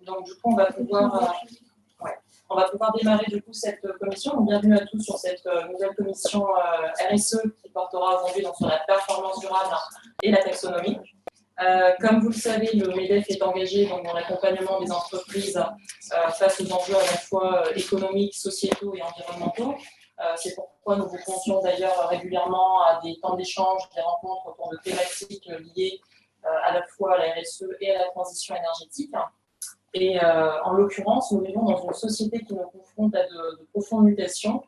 Donc, du coup, on va pouvoir démarrer du coup cette commission. Donc, bienvenue à tous sur cette nouvelle commission RSE qui portera aujourd'hui sur la performance durable et la taxonomie. Comme vous le savez, le MEDEF est engagé dans l'accompagnement des entreprises face aux enjeux à la fois économiques, sociétaux et environnementaux. C'est pourquoi nous vous confions d'ailleurs régulièrement à des temps d'échange, des rencontres autour de thématiques liées à la fois à la RSE et à la transition énergétique. Et en l'occurrence, nous vivons dans une société qui nous confronte à de profondes mutations,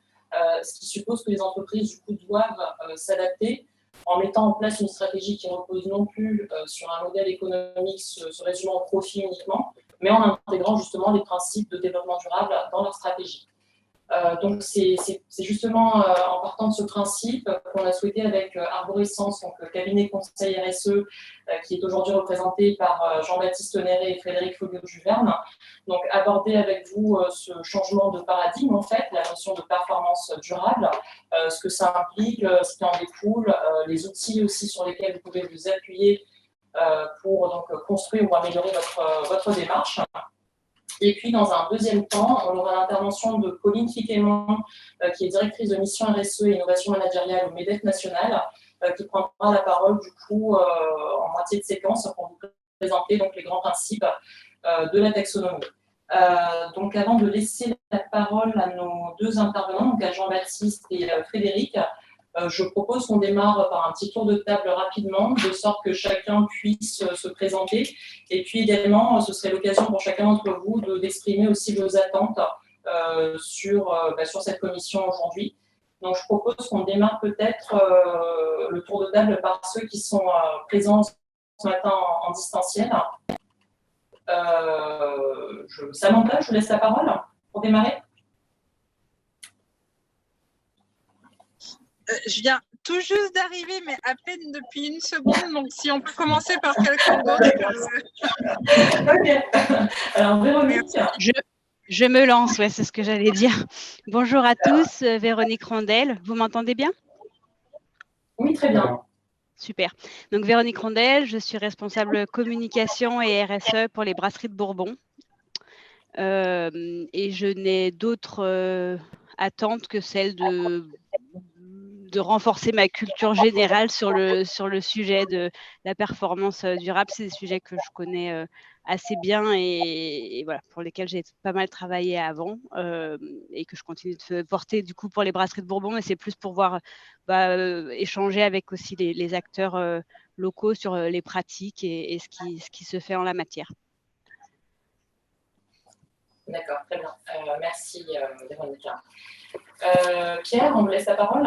ce qui suppose que les entreprises du coup, doivent s'adapter en mettant en place une stratégie qui repose non plus sur un modèle économique se résumant au profit uniquement, mais en intégrant justement les principes de développement durable dans leur stratégie. Donc c'est justement en partant de ce principe qu'on a souhaité avec Arborescence, donc le cabinet conseil RSE, qui est aujourd'hui représenté par Jean-Baptiste Néré et Frédéric Folliot-Juverne, donc aborder avec vous ce changement de paradigme en fait, la notion de performance durable, ce que ça implique, ce qui en découle, les outils aussi sur lesquels vous pouvez vous appuyer pour donc construire ou améliorer votre démarche. Et puis, dans un deuxième temps, on aura l'intervention de Pauline Fiquemont, qui est directrice de mission RSE et innovation managériale au MEDEF national, qui prendra la parole, du coup, en moitié de séquence pour vous présenter donc, les grands principes de la taxonomie. Donc, avant de laisser la parole à nos deux intervenants, donc à Jean-Baptiste et Frédéric, je propose qu'on démarre par un petit tour de table rapidement, de sorte que chacun puisse se présenter. Et puis également, ce serait l'occasion pour chacun d'entre vous d'exprimer aussi vos attentes sur cette commission aujourd'hui. Donc, je propose qu'on démarre peut-être le tour de table par ceux qui sont présents ce matin en distanciel. Samantha, je vous laisse la parole pour démarrer. Je viens tout juste d'arriver, mais à peine depuis une seconde. Donc, si on peut commencer par quelqu'un d'autre. Ok. Alors, Véronique. Je me lance, ouais, c'est ce que j'allais dire. Bonjour à tous, Véronique Rondel. Vous m'entendez bien? Oui, très bien. Super. Donc, Véronique Rondel, je suis responsable communication et RSE pour les brasseries de Bourbon. Et je n'ai d'autres attentes que celle de renforcer ma culture générale sur le sujet de la performance durable. C'est des sujets que je connais assez bien et voilà, pour lesquels j'ai pas mal travaillé avant et que je continue de porter du coup pour les brasseries de Bourbon, mais c'est plus pour voir échanger avec aussi les acteurs locaux sur les pratiques et ce qui se fait en la matière. D'accord, très bien. Merci Véronique. Pierre, on vous laisse la parole.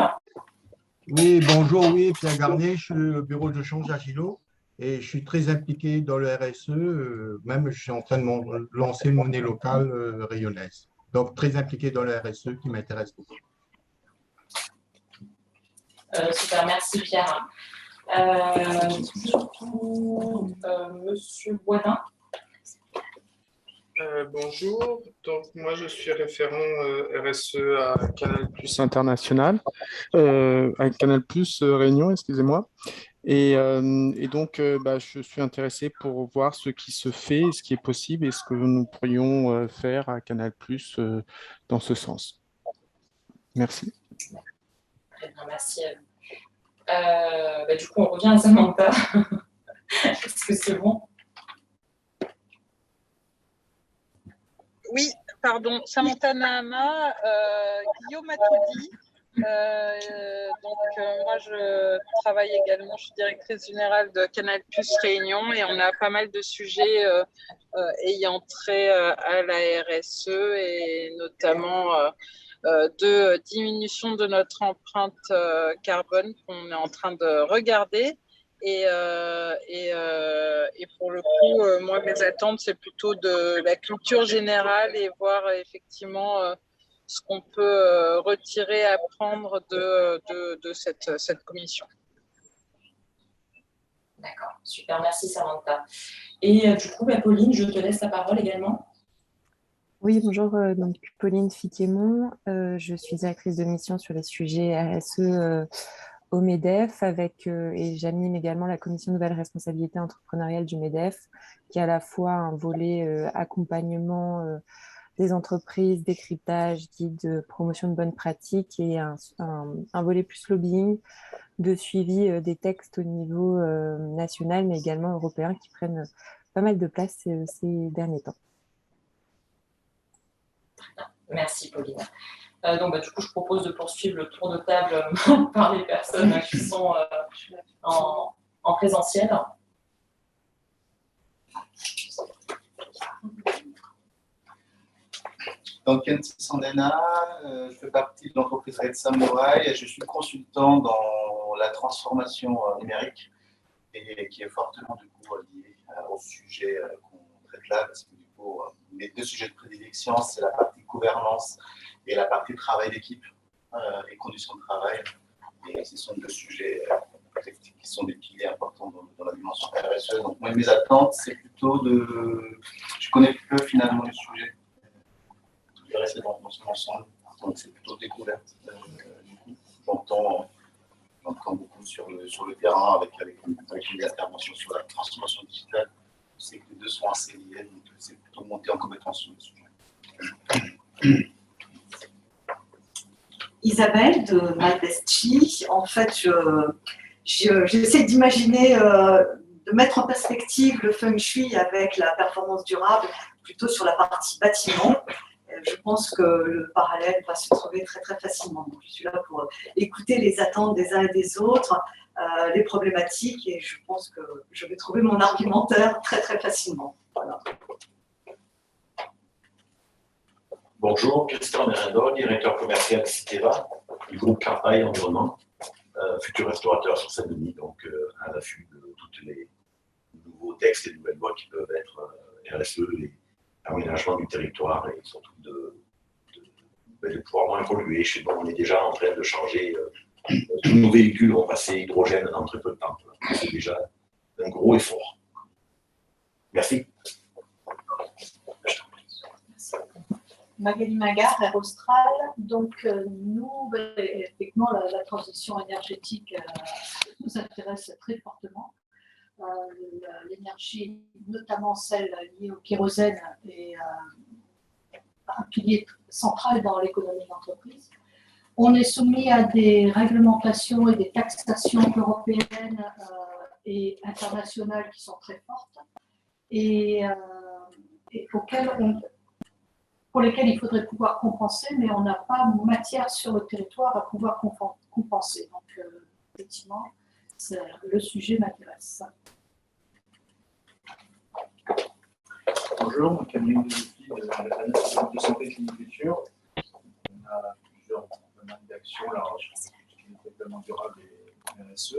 Oui, bonjour, oui, Pierre Garnier, je suis au bureau de change à Gilo et je suis très impliqué dans le RSE, même je suis en train de lancer une monnaie locale rayonnaise. Donc, très impliqué dans le RSE qui m'intéresse beaucoup. Super, merci Pierre. Monsieur Boisdin. Bonjour, donc moi je suis référent RSE à Canal Plus International, à Canal Plus Réunion, excusez-moi. Et donc je suis intéressé pour voir ce qui se fait, ce qui est possible et ce que nous pourrions faire à Canal Plus dans ce sens. Merci. Très bien, merci à vous. Du coup, on revient à Samantha. Est-ce que c'est bon? Oui, pardon, Samantha Nahama, Guillaume Atoudi. Moi, je travaille également, je suis directrice générale de Canal Plus Réunion et on a pas mal de sujets ayant trait à la RSE et notamment de diminution de notre empreinte carbone qu'on est en train de regarder. Et pour le coup, moi, mes attentes, c'est plutôt de la culture générale et voir effectivement ce qu'on peut retirer, apprendre de cette commission. D'accord, super, merci Samantha. Et du coup, Pauline, je te laisse la parole également. Oui, bonjour, donc Pauline Fiquemont, je suis directrice de mission sur les sujets RSE au MEDEF et j'anime également la commission nouvelle responsabilité entrepreneuriale du MEDEF, qui est à la fois un volet accompagnement des entreprises, décryptage, guide, promotion de bonnes pratiques et un volet plus lobbying de suivi des textes au niveau national, mais également européen, qui prennent pas mal de place ces derniers temps. Merci, Pauline. Donc, du coup, je propose de poursuivre le tour de table par les personnes qui sont en présentiel. Donc, Kenty Sandena, je fais partie de l'entreprise Red Samurai et je suis consultant dans la transformation numérique et qui est fortement du coup lié au sujet qu'on traite là, parce que du coup, les deux sujets de prédilection, c'est la partie gouvernance et la partie travail d'équipe et conditions de travail. Et ce sont deux sujets qui sont des piliers importants dans la dimension RSE. Donc, moi, mes attentes, c'est plutôt je connais peu finalement le sujet. Je vais rester dans son ensemble, donc c'est plutôt découverte. J'entends beaucoup sur le terrain avec une intervention sur la transformation digitale. Je sais que les deux sont assez liés, donc c'est plutôt monter en compétence sur le sujet. Isabelle de Malvesti. En fait, j'essaie d'imaginer, de mettre en perspective le feng shui avec la performance durable, plutôt sur la partie bâtiment. Je pense que le parallèle va se trouver très très facilement. Donc, je suis là pour écouter les attentes des uns et des autres, les problématiques, et je pense que je vais trouver mon argumentaire très très facilement. Voilà. Bonjour, Christian Merendol, directeur commercial Citeva, du groupe Carpaille Environnement, futur restaurateur sur Saint-Denis, donc à l'affût de tous les nouveaux textes et nouvelles lois qui peuvent être RSE et aménagement du territoire et surtout de pouvoir moins polluer. Chez nous, on est déjà en train de changer. Tous nos véhicules vont passer hydrogène dans très peu de temps. C'est déjà un gros effort. Merci. Magali Magard, Air Austral. Donc, nous, effectivement, la transition énergétique nous intéresse très fortement. L'énergie, notamment celle liée au kérosène, est un pilier central dans l'économie d'entreprise. On est soumis à des réglementations et des taxations européennes et internationales qui sont très fortes et pour lesquelles il faudrait pouvoir compenser, mais on n'a pas matière sur le territoire à pouvoir compenser. Donc, effectivement, le sujet m'intéresse. Bonjour, Camille de la planète de santé et cliniculture. On a plusieurs domaines d'action là, sur le développement durable et RSE.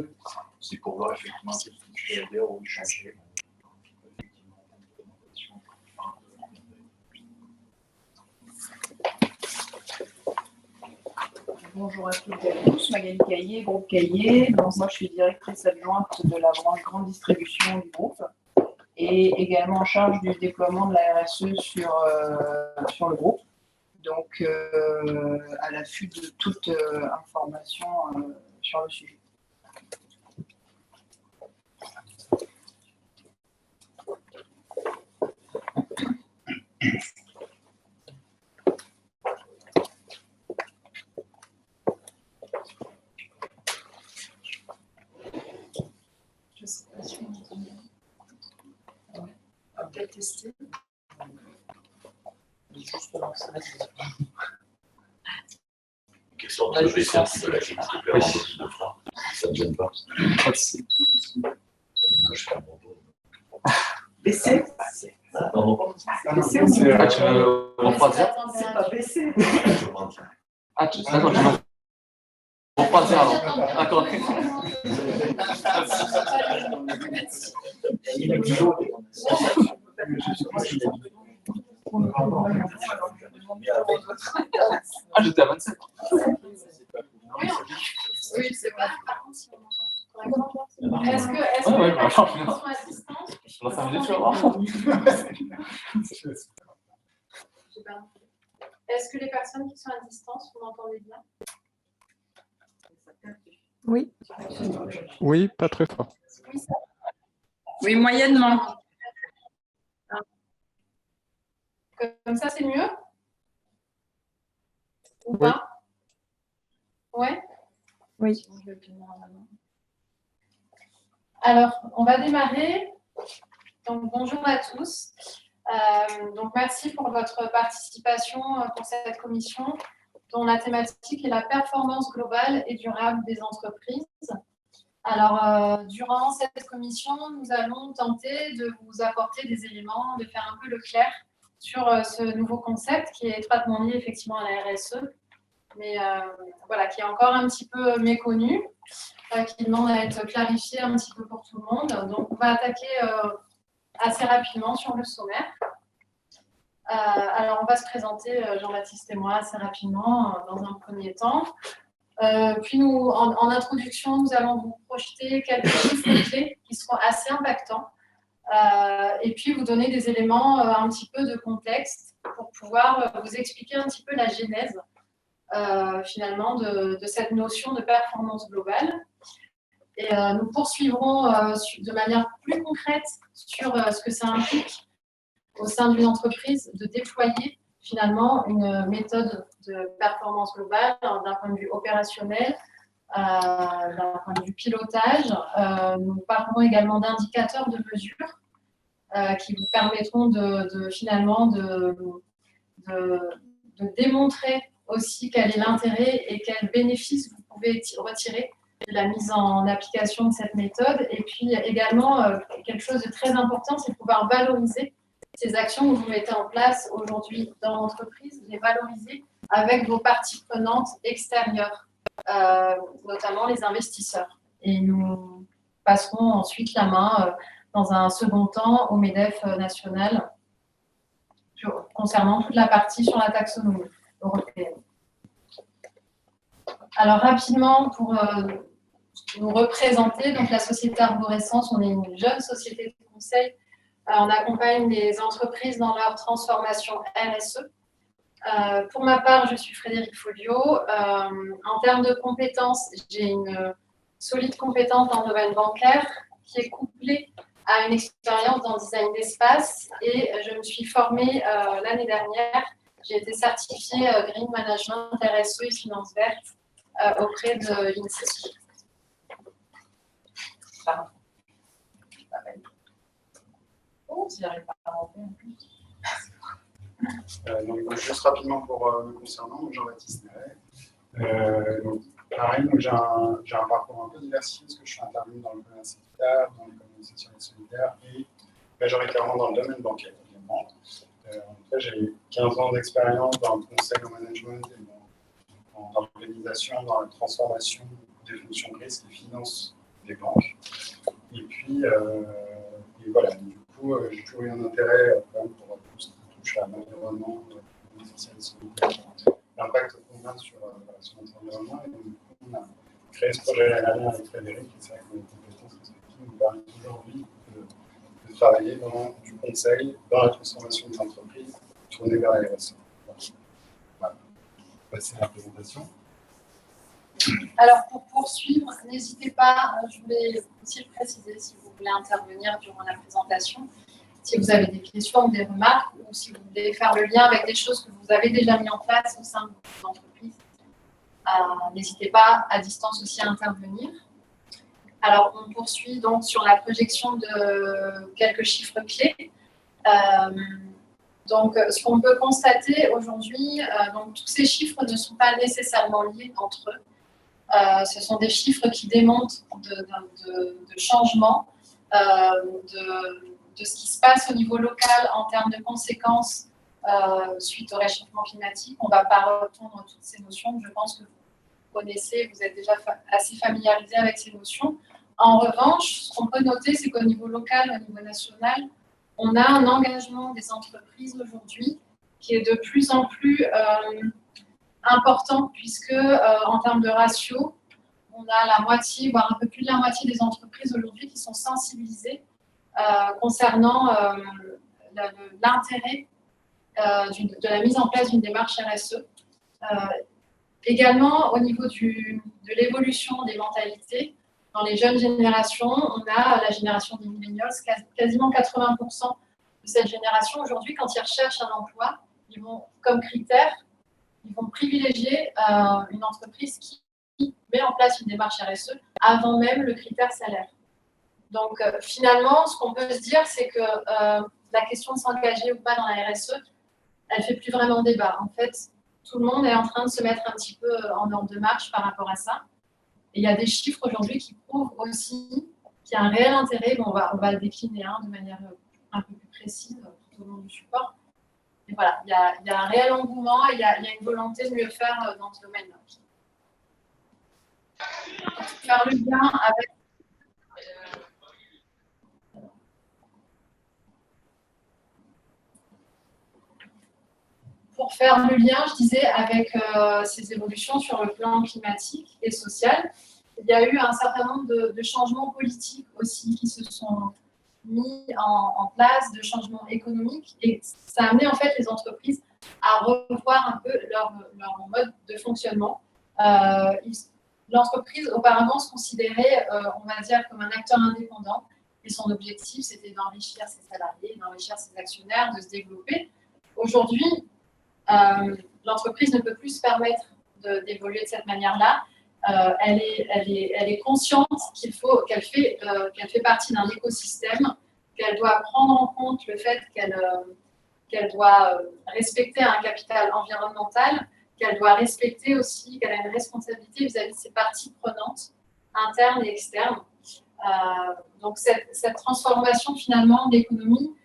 C'est pour voir effectivement ce qui peut aider ou changer. Bonjour à toutes et à tous, Magali Caillé, groupe Caillé. Donc, moi, je suis directrice adjointe de la branche grande distribution du groupe et également en charge du déploiement de la RSE sur le groupe. Donc, à l'affût de toute information sur le sujet. Peut-être tester. Question de lever ça, c'est la chine, s'il te plaît, un peu plus de frein. Ça ne gêne pas. Je fais un bon tour. Baisser. Non. Baisser. C'est pas baisser. Ah, d'accord, tu vas repartir alors. D'accord. Ah, j'étais à 27. Oui, c'est vrai. Par contre, si on entend. Est-ce que les personnes qui sont à distance, est-ce que les personnes qui sont à distance, vous m'entendez bien? Oui. Oui, pas très fort. Oui, moyennement. Comme ça, c'est mieux? Ou Oui. pas? Ouais? Oui. Alors, on va démarrer. Donc, bonjour à tous. Donc, merci pour votre participation pour cette commission dont la thématique est la performance globale et durable des entreprises. Alors, durant cette commission, nous allons tenter de vous apporter des éléments, de faire un peu le clair sur ce nouveau concept qui est étroitement lié effectivement à la RSE, mais voilà, qui est encore un petit peu méconnu, qui demande à être clarifié un petit peu pour tout le monde. Donc, on va attaquer assez rapidement sur le sommaire. Alors, on va se présenter, Jean-Baptiste et moi, assez rapidement dans un premier temps. Puis, nous, en introduction, nous allons vous projeter quelques chiffres clés qui seront assez impactants. Et puis, vous donner des éléments un petit peu de contexte pour pouvoir vous expliquer un petit peu la genèse, finalement, de cette notion de performance globale. Et nous poursuivrons de manière plus concrète sur ce que ça implique au sein d'une entreprise de déployer finalement une méthode de performance globale d'un point de vue opérationnel, d'un point de vue pilotage. Nous parlerons également d'indicateurs de mesure qui vous permettront finalement de démontrer aussi quel est l'intérêt et quels bénéfices vous pouvez retirer de la mise en application de cette méthode. Et puis également, quelque chose de très important, c'est de pouvoir valoriser ces actions que vous mettez en place aujourd'hui dans l'entreprise, les valoriser avec vos parties prenantes extérieures, notamment les investisseurs. Et nous passerons ensuite la main dans un second temps au MEDEF national concernant toute la partie sur la taxonomie européenne. Alors rapidement, pour nous représenter, donc la société Arborescence, on est une jeune société de conseil. On accompagne les entreprises dans leur transformation RSE. Pour ma part, je suis Frédérique Folliot. En termes de compétences, j'ai une solide compétence dans le domaine bancaire qui est couplée à une expérience dans le design d'espace et je me suis formée l'année dernière. J'ai été certifiée Green Management, RSE et Finance Verte auprès de l'INSEE. Pardon. Si j'arrive pas à rentrer en plus. Donc, juste rapidement pour me concernant, Jean-Baptiste Néret. Donc, pareil, j'ai un parcours un peu diversifié parce que je suis intervenu dans le commerce équitable, dans l'économie sociale et solidaire et majoritairement dans le domaine bancaire également. En tout cas, j'ai 15 ans d'expérience dans le conseil en management et dans l'organisation, dans la transformation des fonctions de risque et finances des banques. Et puis, et voilà, du coup, j'ai toujours eu un intérêt quand même pour tout ce qui touche à l'environnement, l'économie sociale et solidaire, l'impact qu'on a sur notre environnement. Et donc, du coup, on a créé ce projet l'année avec Frédéric, et c'est vrai que nos compétences respectives nous permettent aujourd'hui de travailler dans du conseil, dans la transformation des entreprises, tourné vers la RSE. Voilà. On va passer à la présentation. Alors, pour poursuivre, n'hésitez pas, je voulais aussi le préciser, si vous voulez intervenir durant la présentation, si vous avez des questions ou des remarques, ou si vous voulez faire le lien avec des choses que vous avez déjà mis en place au sein de votre entreprise, n'hésitez pas à distance aussi à intervenir. Alors, on poursuit donc sur la projection de quelques chiffres clés. Donc, ce qu'on peut constater aujourd'hui, donc tous ces chiffres ne sont pas nécessairement liés entre eux. Ce sont des chiffres qui démontrent de changements, de ce qui se passe au niveau local en termes de conséquences suite au réchauffement climatique. On ne va pas répondre toutes ces notions. Je pense que vous connaissez, vous êtes déjà assez familiarisé avec ces notions. En revanche, ce qu'on peut noter, c'est qu'au niveau local, au niveau national, on a un engagement des entreprises aujourd'hui qui est de plus en plus important, puisque en termes de ratio, on a la moitié, voire un peu plus de la moitié des entreprises aujourd'hui qui sont sensibilisées concernant l'intérêt de la mise en place d'une démarche RSE. Également, au niveau de l'évolution des mentalités, Dans les jeunes générations, on a la génération des millennials, quasiment 80% de cette génération. Aujourd'hui, quand ils recherchent un emploi, ils vont, comme critère, ils vont privilégier une entreprise qui met en place une démarche RSE avant même le critère salaire. Donc, finalement, ce qu'on peut se dire, c'est que la question de s'engager ou pas dans la RSE, elle ne fait plus vraiment débat. En fait, tout le monde est en train de se mettre un petit peu en ordre de marche par rapport à ça. Et il y a des chiffres aujourd'hui qui prouvent aussi qu'il y a un réel intérêt. Bon, on va le décliner de manière un peu plus précise tout au long du support. Et voilà, il y a un réel engouement et il y a une volonté de mieux faire dans ce domaine-là. Faire le lien avec... Pour faire le lien, je disais, avec ces évolutions sur le plan climatique et social, il y a eu un certain nombre de changements politiques aussi qui se sont mis en place, de changements économiques, et ça a amené en fait les entreprises à revoir un peu leur mode de fonctionnement. L'entreprise auparavant se considérait, on va dire, comme un acteur indépendant, et son objectif c'était d'enrichir ses salariés, d'enrichir ses actionnaires, de se développer. Aujourd'hui, l'entreprise ne peut plus se permettre d'évoluer de cette manière-là. Elle est consciente qu'elle fait partie d'un écosystème, qu'elle doit prendre en compte le fait qu'elle doit respecter un capital environnemental, qu'elle doit respecter aussi, qu'elle a une responsabilité vis-à-vis de ses parties prenantes, internes et externes. Donc cette transformation finalement de l'économie,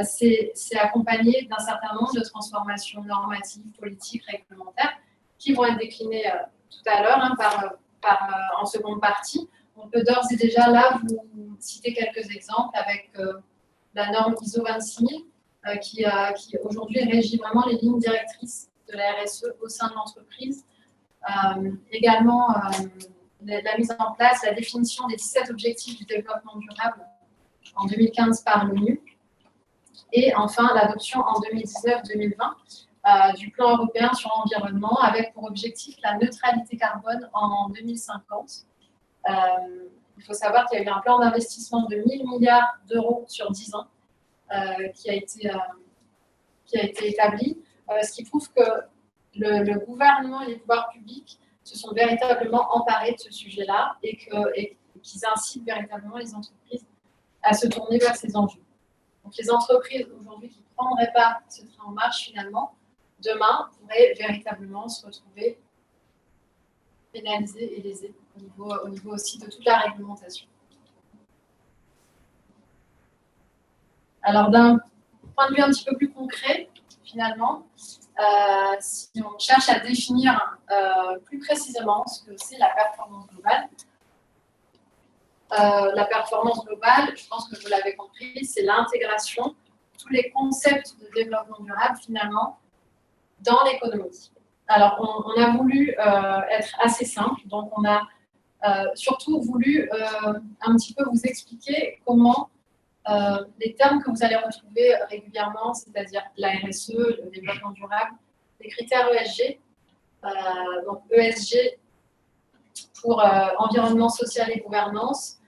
c'est accompagné d'un certain nombre de transformations normatives, politiques, réglementaires, qui vont être déclinées tout à l'heure en seconde partie. On peut d'ores et déjà là vous citer quelques exemples avec la norme ISO 26000 qui aujourd'hui régit vraiment les lignes directrices de la RSE au sein de l'entreprise. Également, la mise en place, la définition des 17 objectifs du développement durable en 2015 par l'ONU. Et enfin, l'adoption en 2019-2020 du plan européen sur l'environnement avec pour objectif la neutralité carbone en 2050. Il faut savoir qu'il y a eu un plan d'investissement de 1 000 milliards d'euros sur 10 ans qui a été établi, ce qui prouve que le gouvernement et les pouvoirs publics se sont véritablement emparés de ce sujet-là et qu'ils incitent véritablement les entreprises à se tourner vers ces enjeux. Donc les entreprises aujourd'hui qui ne prendraient pas ce train en marche finalement, demain pourraient véritablement se retrouver pénalisées et lésées au niveau aussi de toute la réglementation. Alors d'un point de vue un petit peu plus concret, finalement, si on cherche à définir plus précisément ce que c'est la performance globale, la performance globale, je pense que vous l'avez compris, c'est l'intégration de tous les concepts de développement durable finalement dans l'économie. Alors, on a voulu être assez simple, donc on a surtout voulu un petit peu vous expliquer comment les termes que vous allez retrouver régulièrement, c'est-à-dire la RSE, le développement durable, les critères ESG, donc ESG pour environnement social et gouvernance,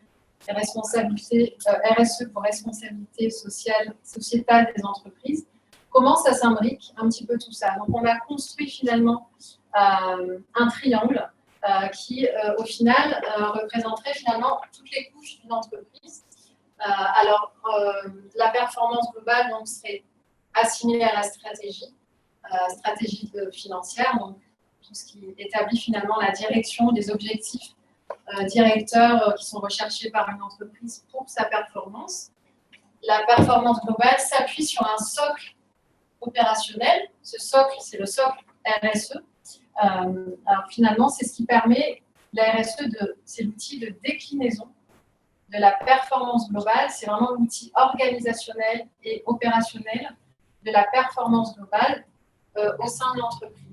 RSE pour responsabilité sociétale des entreprises. Comment ça s'imbrique un petit peu tout ça? Donc on a construit finalement un triangle qui au final représenterait finalement toutes les couches d'une entreprise. Alors la performance globale donc, serait assimilée à la stratégie financière, donc tout ce qui établit finalement la direction des objectifs directeurs qui sont recherchés par une entreprise pour sa performance. La performance globale s'appuie sur un socle opérationnel. Ce socle, c'est le socle RSE. Alors finalement, c'est ce qui permet, la RSE, c'est l'outil de déclinaison de la performance globale. C'est vraiment l'outil organisationnel et opérationnel de la performance globale au sein de l'entreprise.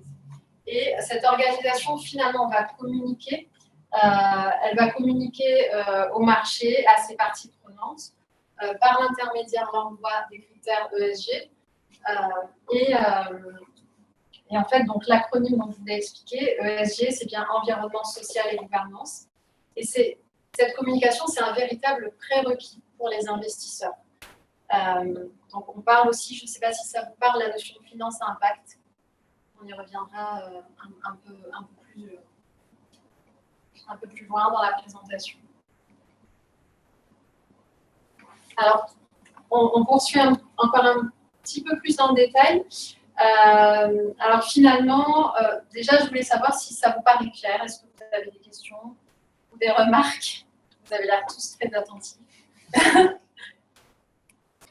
Et cette organisation, finalement, va communiquer. Elle va communiquer au marché, à ses parties prenantes, par l'intermédiaire d'envoi des critères ESG. Et en fait, donc l'acronyme dont je vous ai expliqué, ESG, c'est bien environnement social et gouvernance. Et c'est cette communication, c'est un véritable prérequis pour les investisseurs. Donc, on parle aussi, je ne sais pas si ça vous parle, la notion de finance à impact. On y reviendra un peu plus loin dans la présentation. Alors, on poursuit encore un petit peu plus dans le détail. Alors, finalement, déjà, je voulais savoir si ça vous paraît clair. Est-ce que vous avez des questions ou des remarques? Vous avez l'air tous très attentifs.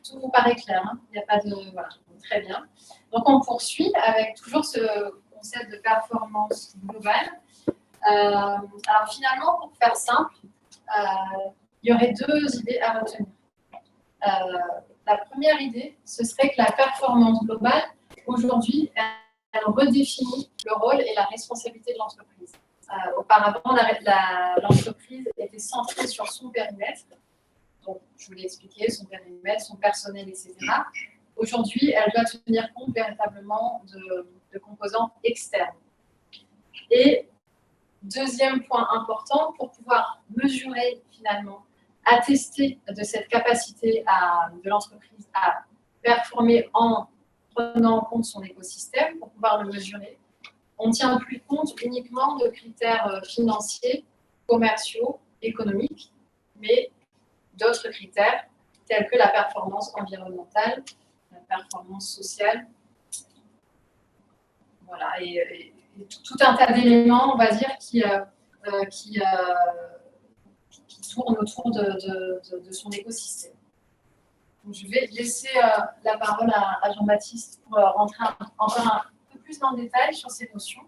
Tout vous paraît clair, hein? Il n'y a pas de... Voilà, très bien. Donc, on poursuit avec toujours ce concept de performance globale. Alors, finalement, pour faire simple, il y aurait deux idées à retenir. La première idée, ce serait que la performance globale, aujourd'hui, elle redéfinit le rôle et la responsabilité de l'entreprise. Auparavant, l'entreprise était centrée sur son périmètre. Donc, je vous l'ai expliqué, son périmètre, son personnel, etc. Aujourd'hui, elle doit tenir compte véritablement de composants externes. Et deuxième point important, pour pouvoir mesurer finalement, attester de cette capacité de l'entreprise à performer en prenant en compte son écosystème, pour pouvoir le mesurer, on ne tient plus compte uniquement de critères financiers, commerciaux, économiques, mais d'autres critères tels que la performance environnementale, la performance sociale, voilà, et tout un tas d'éléments, on va dire, qui tournent autour de son écosystème. Donc, je vais laisser la parole à Jean-Baptiste pour rentrer encore un peu plus dans le détail sur ces notions.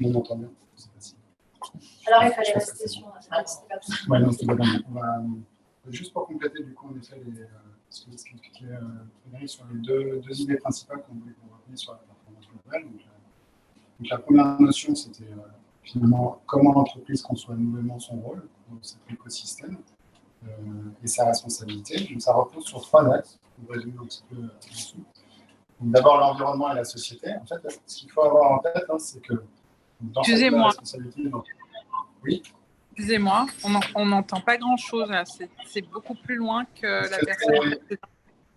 On m'entend bien. Alors, il fallait rester sur... Ouais, non, c'est bon. Juste pour compléter, du coup, en effet, ce qu'expliquait Frédéric sur les deux idées principales qu'on voulait retenir sur la performance globale. Donc, la première notion, c'était finalement comment l'entreprise conçoit nouvellement son rôle dans cet écosystème et sa responsabilité. Donc, ça repose sur trois axes, pour résumer un petit peu là-dessus. D'abord, l'environnement et la société. En fait, ce qu'il faut avoir en tête, hein, c'est que dans cette responsabilité... Oui. Excusez-moi, on n'entend pas grand-chose là. C'est beaucoup plus loin que la personne.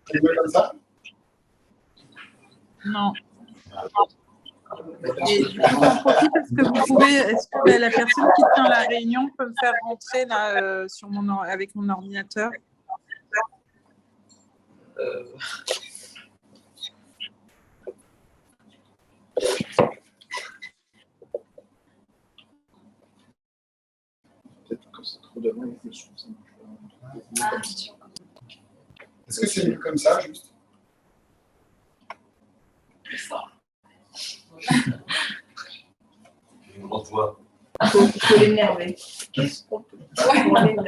C'est mieux comme ça? Non. Et du coup, j'en profite parce que vous pouvez. Est-ce que la personne qui tient la réunion peut me faire rentrer là avec mon ordinateur? Est-ce que c'est mieux comme ça, juste? On te voit. Il faut l'énerver. Faut l'énerver.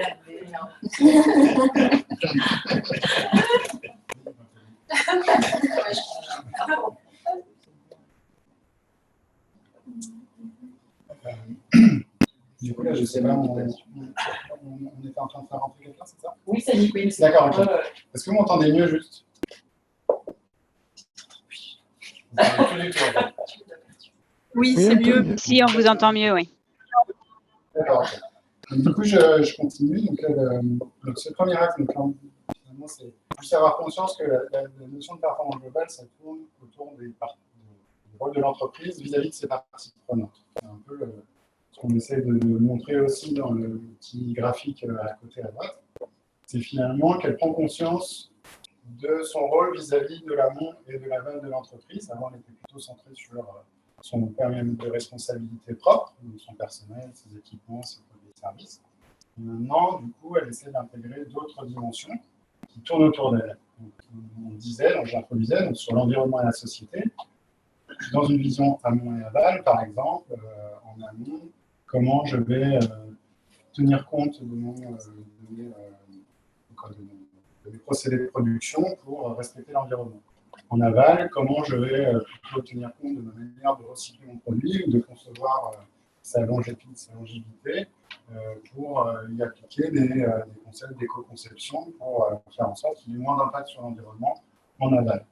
Du coup, là, je ne sais pas, on était en train de faire rentrer quelqu'un, c'est ça? Oui, c'est Nick. Oui, d'accord, ok. Est-ce que vous m'entendez mieux, juste? Oui, c'est mieux. Si, on vous entend mieux, oui. D'accord, ok. Du coup, je continue. Donc, ce premier axe, finalement, c'est juste avoir conscience que la notion de performance globale, ça tourne autour du rôle de l'entreprise vis-à-vis de ses parties prenantes. C'est un peu ce qu'on essaie de montrer aussi dans le petit graphique à côté à droite. C'est finalement qu'elle prend conscience de son rôle vis-à-vis de l'amont et de l'aval de l'entreprise. Avant, elle était plutôt centrée sur son périmètre de responsabilité propre, donc son personnel, ses équipements, ses produits et services. Et maintenant, du coup, elle essaie d'intégrer d'autres dimensions qui tournent autour d'elle. J'introduisais sur l'environnement et la société. Dans une vision amont et aval, par exemple, en amont, comment je vais tenir compte de mes procédés de production pour respecter l'environnement. En aval, comment je vais plutôt tenir compte de ma manière de recycler mon produit ou de concevoir sa longévité pour y appliquer des concepts d'éco-conception pour faire en sorte qu'il y ait moins d'impact sur l'environnement en aval.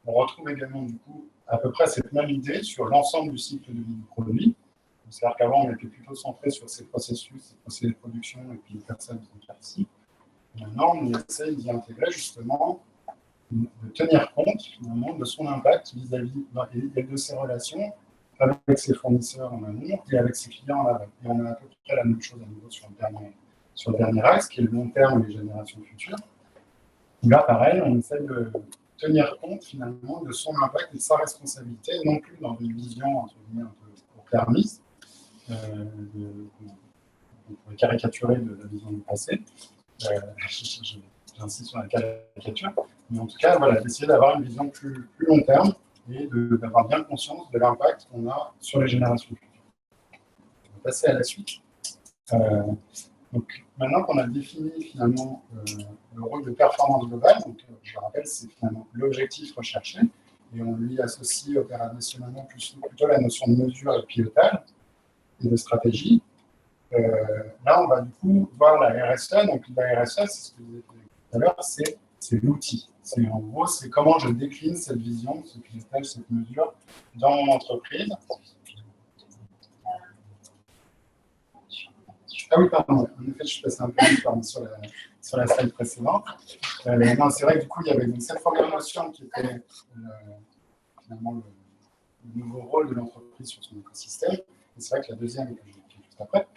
On retrouve également du coup à peu près cette même idée sur l'ensemble du cycle de vie du produit, C'est-à-dire qu'avant, on était plutôt centré sur ces processus, ces procédés de production et puis les personnes qui participent. Maintenant, on essaie d'y intégrer justement, de tenir compte finalement de son impact vis-à-vis et de ses relations avec ses fournisseurs en amont et avec ses clients en aval. Et on a à peu près la même chose à nouveau sur le dernier axe, qui est le long terme et les générations futures. Là, pareil, on essaie de tenir compte finalement de son impact et de sa responsabilité, non plus dans une vision entre guillemets un peu court-termiste, on pourrait caricaturer de la vision du passé. J'insiste sur la caricature, mais en tout cas, voilà, d'essayer d'avoir une vision plus long terme et d'avoir bien conscience de l'impact qu'on a sur les générations futures. On va passer à la suite. Donc, maintenant qu'on a défini finalement le rôle de performance globale, donc, je rappelle, c'est finalement l'objectif recherché, et on lui associe opérationnellement plutôt la notion de mesure et de pilotage et de stratégie. Là, on va du coup voir la RSE. Donc, la RSE, c'est ce que vous avez dit tout à l'heure, c'est l'outil. En gros, c'est comment je décline cette vision, ce pilotage, cette mesure dans mon entreprise. Ah oui, pardon. En effet, je suis passé un peu vite sur la slide précédente. Non, c'est vrai que du coup, il y avait donc cette première notion qui était finalement le nouveau rôle de l'entreprise sur son écosystème. Et c'est vrai que la deuxième, que j'ai juste après,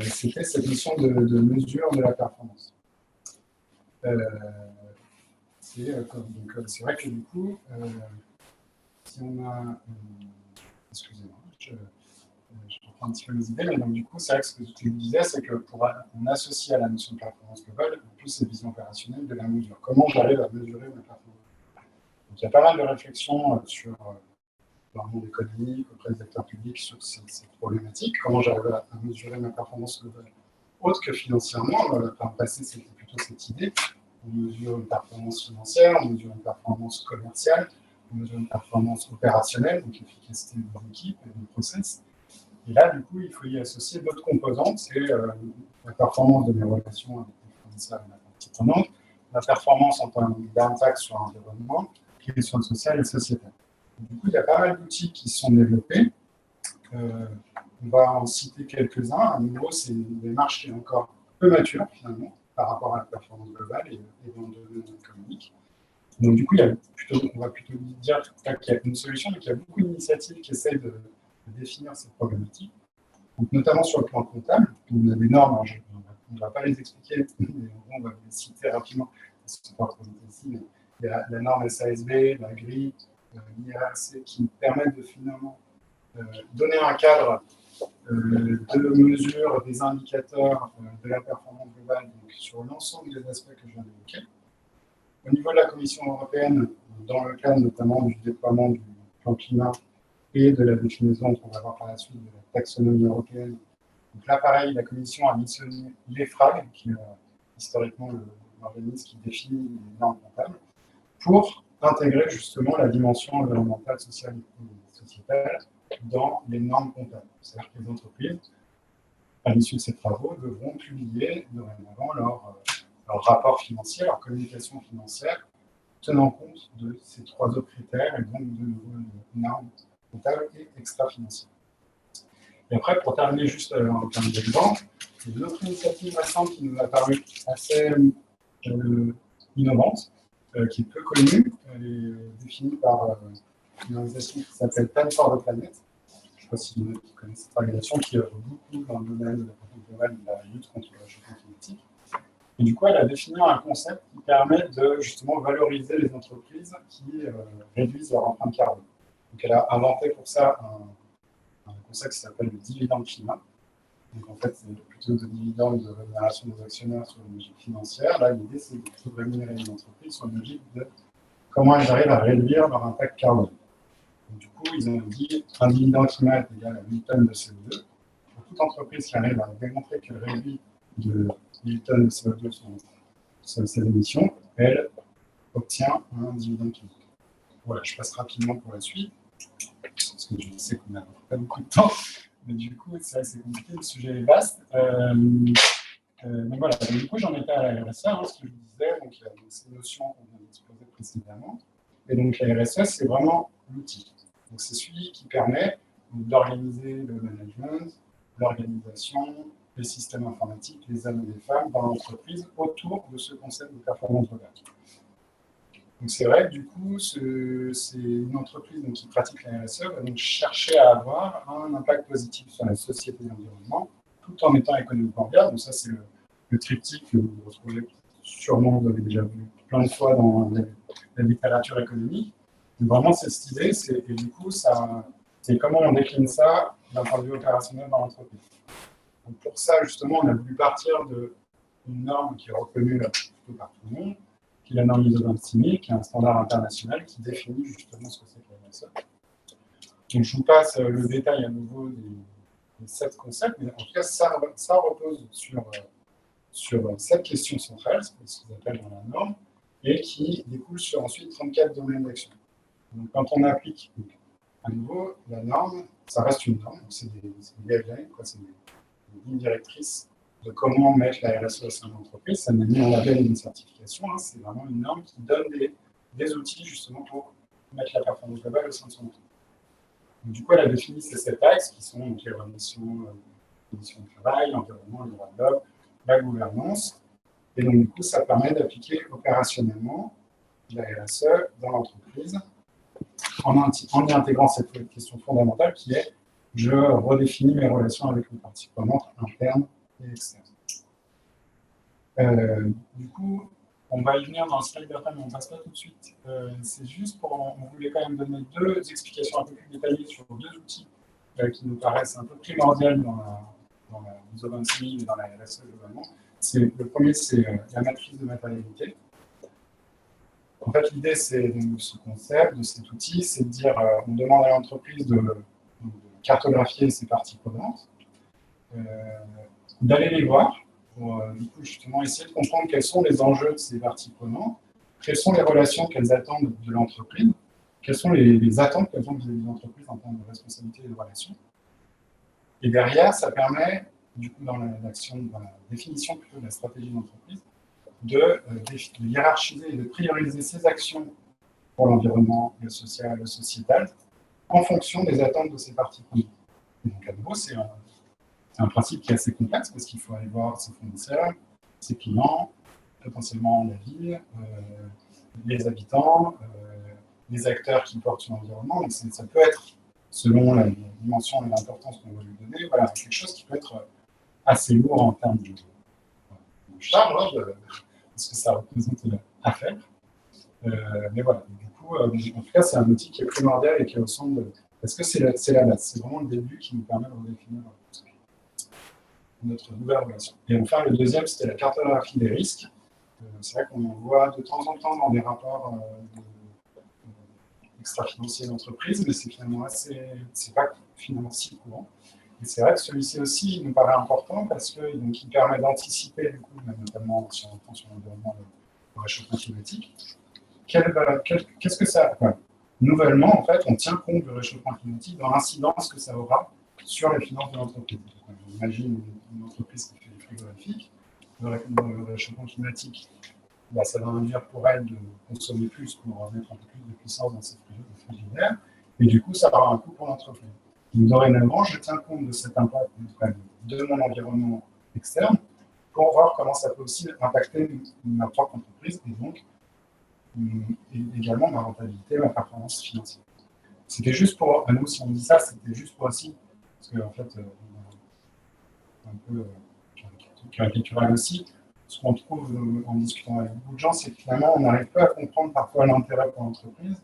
c'était cette notion de mesure de la performance. C'est vrai que du coup, si on a... excusez-moi, je reprends un petit peu mes idées, mais donc du coup, c'est vrai que ce que tu disais, c'est qu'on associe à la notion de performance globale en plus cette vision opérationnelle de la mesure. Comment j'arrive à mesurer ma performance? Donc il y a pas mal de réflexions dans le monde économique, auprès des acteurs publics sur ces problématiques. Comment j'arrive à mesurer ma performance globale autre que financièrement? Par le passé, c'était plutôt cette idée. On mesure une performance financière, on mesure une performance commerciale, on mesure une performance opérationnelle, donc l'efficacité des équipes et des process. Et là, du coup, il faut y associer d'autres composantes, c'est la performance de mes relations avec les fournisseurs et la partie prenante, la performance en termes d'impact sur l'environnement, et les soins sociaux et sociétales. Du coup, il y a pas mal d'outils qui sont développés. On va en citer quelques-uns. À nouveau, c'est une démarche qui est encore peu mature, finalement, par rapport à la performance globale et dans le domaine économique. Donc, du coup, on va plutôt dire qu'il y a une solution, mais qu'il y a beaucoup d'initiatives qui essaient de définir ces problématiques. Donc, notamment sur le plan comptable, on a des normes, on ne va pas les expliquer, mais on va les citer rapidement, parce que ce n'est pas trop ici, mais il y a la norme SASB, la grille, l'IRC, qui permettent de finalement donner un cadre de mesure des indicateurs de la performance globale donc sur l'ensemble des aspects que je viens d'évoquer. Au niveau de la Commission européenne, dans le cadre notamment du déploiement du plan climat et de la définition qu'on va voir par la suite de la taxonomie européenne. Donc là, pareil, la Commission a missionné l'EFRAG, qui est historiquement l'organisme qui définit les normes comptables, pour intégrer justement la dimension environnementale, sociale et sociétale dans les normes comptables. C'est-à-dire que les entreprises, à l'issue de ces travaux, devront publier dorénavant leur rapport financier, leur communication financière, tenant compte de ces trois autres critères et donc de nouvelles normes comptables et extra-financières. Et après, pour terminer juste en termes d'exemple, une autre initiative récente qui nous a paru assez innovante, qui est peu connue, elle est définie par une organisation qui s'appelle Plan for the Planet. Je ne sais pas si vous connaissez cette organisation qui œuvre beaucoup dans le domaine de la politique globale et de la lutte contre le réchauffement climatique. Et du coup, elle a défini un concept qui permet de justement valoriser les entreprises qui réduisent leur empreinte carbone. Donc, elle a inventé pour ça un concept qui s'appelle le dividende climat. Donc, en fait, c'est plutôt de dividendes de rémunération des actionnaires sur une logique financière. Là, l'idée, c'est de rémunérer les entreprises sur une logique de comment elles arrivent à réduire leur impact carbone. Donc, du coup, ils ont dit un dividende climat est égal à 8 tonnes de CO2. Pour toute entreprise qui arrive à démontrer qu'elle réduit de 8 tonnes de CO2 sur ses émissions, elle obtient un dividende climat. Voilà, je passe rapidement pour la suite, parce que je sais qu'on n'a pas beaucoup de temps, mais du coup, c'est assez compliqué, le sujet est vaste. Donc voilà, donc, du coup, j'en étais à la RSE, ce que je vous disais, donc il y a ces notions qu'on vient d'exposer précédemment. Et donc la RSE, c'est vraiment l'outil. Donc c'est celui qui permet d'organiser le management, l'organisation, les systèmes informatiques, les hommes et les femmes dans l'entreprise autour de ce concept de performance globale. Donc c'est vrai que du coup, c'est une entreprise donc, qui pratique la RSE va donc chercher à avoir un impact positif sur la société et l'environnement, tout en étant économiquement viable. Donc ça, c'est le triptyque que vous retrouvez sûrement, vous avez déjà vu plein de fois dans la littérature économique. Donc vraiment, c'est cette idée, et du coup, c'est comment on décline ça d'un point de vue opérationnel dans l'entreprise. Donc pour ça, justement, on a voulu partir d'une norme qui est reconnue là, plutôt par tout le monde, qui est la norme ISO 26000, qui est un standard international qui définit justement ce que c'est que la RSE. Donc je vous passe le détail à nouveau des 7 concepts, mais en tout cas, ça repose sur 7 questions centrales, c'est ce qu'ils appellent dans la norme, et qui découle sur ensuite 34 domaines d'action. Donc quand on applique à nouveau la norme, ça reste une norme, c'est des guidelines, c'est des lignes directrices de comment mettre la RSE au sein de l'entreprise. Ça n'est ni un label ni une certification, hein, c'est vraiment une norme qui donne des outils justement pour mettre la performance globale au sein de son entreprise. Donc, du coup, elle a défini ces 7 axes qui sont donc, les conditions de travail, l'environnement, le droit de l'homme, la gouvernance. Et donc, du coup, ça permet d'appliquer opérationnellement la RSE dans l'entreprise en y intégrant cette question fondamentale qui est je redéfinis mes relations avec les parties prenantes internes et externes. Du coup, on va y venir dans le slide d'après, mais on ne passe pas tout de suite. C'est juste on voulait quand même donner 2 explications un peu plus détaillées sur 2 outils qui nous paraissent un peu primordiaux dans la ISO 26000 et dans la RSE globalement. Le premier, c'est la matrice de matérialité. En fait, l'idée, c'est de ce concept, de cet outil, c'est de dire, on demande à l'entreprise de cartographier ses parties prenantes, d'aller les voir, pour du coup, justement essayer de comprendre quels sont les enjeux de ces parties prenantes, quelles sont les relations qu'elles attendent de l'entreprise, quelles sont les attentes qu'elles ont vis-à-vis de l'entreprise en termes de responsabilité et de relations. Et derrière, ça permet, du coup, dans la définition plutôt de la stratégie de l'entreprise, de hiérarchiser et de prioriser ses actions pour l'environnement, le social, le sociétal, en fonction des attentes de ses parties prenantes. Donc, à nouveau, c'est un principe qui est assez complexe parce qu'il faut aller voir ses fournisseurs, ses clients, potentiellement la ville, les habitants, les acteurs qui portent sur l'environnement. Donc, ça peut être, selon la dimension et l'importance qu'on va lui donner, voilà, quelque chose qui peut être assez lourd en termes de charge, parce que ça représente à faire. Mais voilà, du coup, en tout cas, c'est un outil qui est primordial et qui est au centre de... Parce que c'est la base, c'est vraiment le début qui nous permet de redéfinir notre nouvelle relation. Et enfin, le deuxième, c'était la cartographie des risques. C'est vrai qu'on en voit de temps en temps dans des rapports extra-financiers d'entreprise, mais c'est finalement c'est pas finalement si courant. Et c'est vrai que celui-ci aussi il nous paraît important parce qu'il permet d'anticiper, du coup, notamment sur l'environnement, le réchauffement climatique. Qu'est-ce que ça... Ouais. Nouvellement, en fait, on tient compte du réchauffement climatique dans l'incidence que ça aura sur les finances de l'entreprise. On imagine une entreprise qui fait des frigorifiques, le réchauffement climatique, ça va induire pour elle de consommer plus pour mettre un peu plus de puissance dans ses frigidaires, et du coup, ça aura un coût pour l'entreprise. Donc, dorénavant, je tiens compte de cet impact de mon environnement externe pour voir comment ça peut aussi impacter ma propre entreprise et donc également ma rentabilité, ma performance financière. C'était juste pour, à nous, si on dit ça, c'était juste pour aussi, parce qu'en fait, un peu caricatural aussi, ce qu'on trouve en discutant avec beaucoup de gens, c'est que finalement, on n'arrive pas à comprendre parfois l'intérêt pour l'entreprise,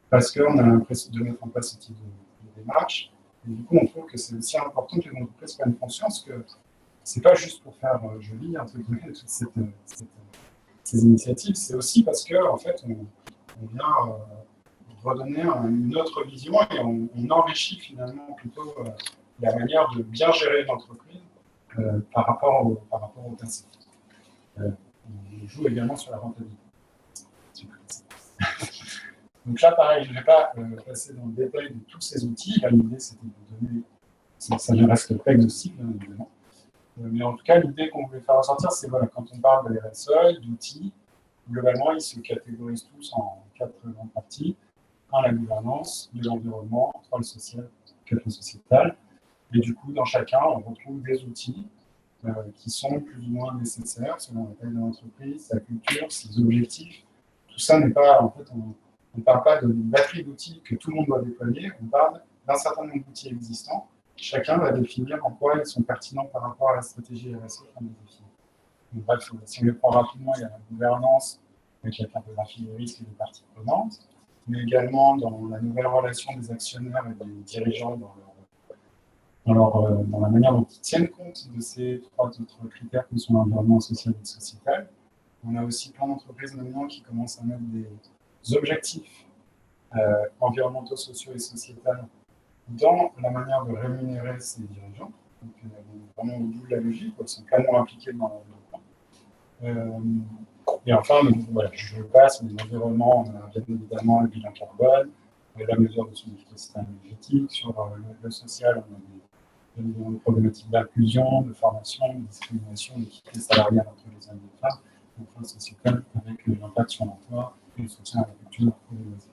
parce qu'on a l'impression de mettre en place ce type de démarche. Et du coup, on trouve que c'est aussi important que les entreprises prennent conscience que c'est pas juste pour faire joli, entre guillemets, toutes ces initiatives, c'est aussi parce que en fait, on vient redonner une autre vision et on enrichit finalement plutôt la manière de bien gérer l'entreprise par rapport aux personnes. On joue également sur la rentabilité. Donc là, pareil, je ne vais pas passer dans le détail de tous ces outils. Là, l'idée, c'était de vous donner, ça ne reste pas exhaustif, bien évidemment. Mais en tout cas, l'idée qu'on voulait faire ressortir, c'est voilà, quand on parle de RSE, d'outils, globalement, ils se catégorisent tous en 4 grandes parties. 1, la gouvernance, 2, l'environnement, 3, le social, éducation sociétale. Et du coup, dans chacun, on retrouve des outils qui sont plus ou moins nécessaires selon la taille de l'entreprise, sa culture, ses objectifs. Tout ça n'est pas, en fait, on ne parle pas d'une batterie d'outils que tout le monde doit déployer, on parle d'un certain nombre d'outils existants. Chacun va définir en quoi ils sont pertinents par rapport à la stratégie RSE qu'on a définie. Donc, bref, si on les prend rapidement, il y a la gouvernance avec la cartographie des risques et des parties prenantes, mais également dans la nouvelle relation des actionnaires et des dirigeants dans la manière dont ils tiennent compte de ces 3 autres critères que sont l'environnement social et sociétal. On a aussi plein d'entreprises maintenant qui commencent à mettre des objectifs environnementaux, sociaux et sociétaux dans la manière de rémunérer ces dirigeants. Donc, vraiment au bout de la logique, ils sont pleinement impliqués dans l'environnement. Et enfin, voilà, je passe, mais l'environnement, on a bien évidemment le bilan carbone, la mesure de son efficacité énergétique. Sur le social, on a des problématiques d'inclusion, de formation, de discrimination, d'équité salariale entre les hommes et les femmes, enfin sociétal avec l'impact sur l'emploi et le soutien à la culture et les loisirs.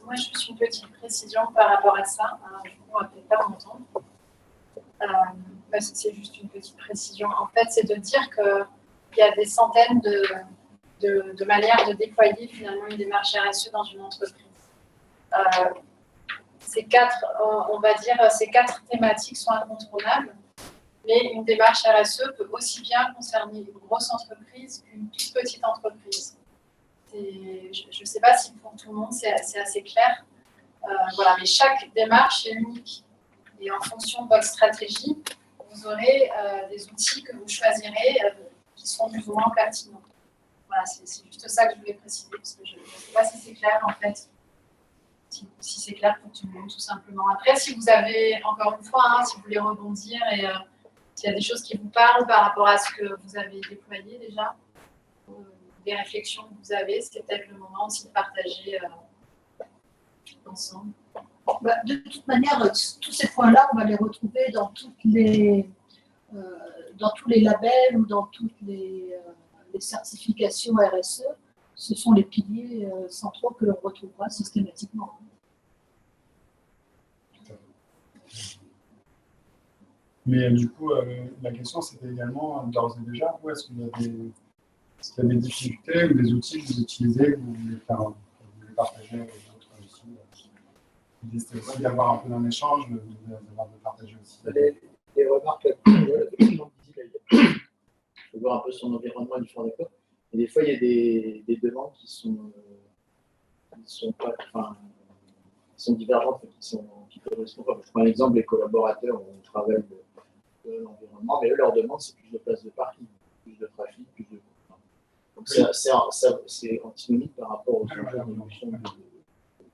Moi, je suis une petite précision par rapport à ça. Du coup, on va peut-être pas m'entendre. C'est juste une petite précision. En fait, c'est de dire qu'il y a des centaines de manières de déployer finalement une démarche RSE dans une entreprise. Ces 4, on va dire, ces 4 thématiques sont incontournables, mais une démarche RSE peut aussi bien concerner une grosse entreprise qu'une toute petite entreprise. Je ne sais pas si pour tout le monde c'est assez clair, voilà, mais chaque démarche est unique. Et en fonction de votre stratégie, vous aurez des outils que vous choisirez qui seront plus ou moins pertinents. Voilà, c'est juste ça que je voulais préciser, parce que je ne sais pas si c'est clair en fait. Si c'est clair pour tout le monde, tout simplement. Après, si vous avez, encore une fois, si vous voulez rebondir et s'il y a des choses qui vous parlent par rapport à ce que vous avez déployé déjà, des réflexions que vous avez, c'est peut-être le moment aussi de partager ensemble. De toute manière, tous ces points-là, on va les retrouver dans tous les labels ou dans toutes les certifications RSE. Ce sont les piliers centraux que l'on retrouvera systématiquement. Mais du coup, la question, c'était également, d'ores et déjà, où est-ce qu'il y a des difficultés ou des outils que vous utilisez, que vous voulez partager avec d'autres aussi. L'idée, c'était aussi d'avoir un peu d'un échange, de partager aussi. Les remarques, il faut voir un peu son environnement et du fond d'accord. Et des fois, il y a des demandes qui sont divergentes, qui correspondent pas. Je prends l'exemple des collaborateurs où on travaille de l'environnement, mais eux, leur demande, c'est plus de places de parking, plus de trafic, plus de. Donc, c'est antinomique par rapport aux enjeux d'émission de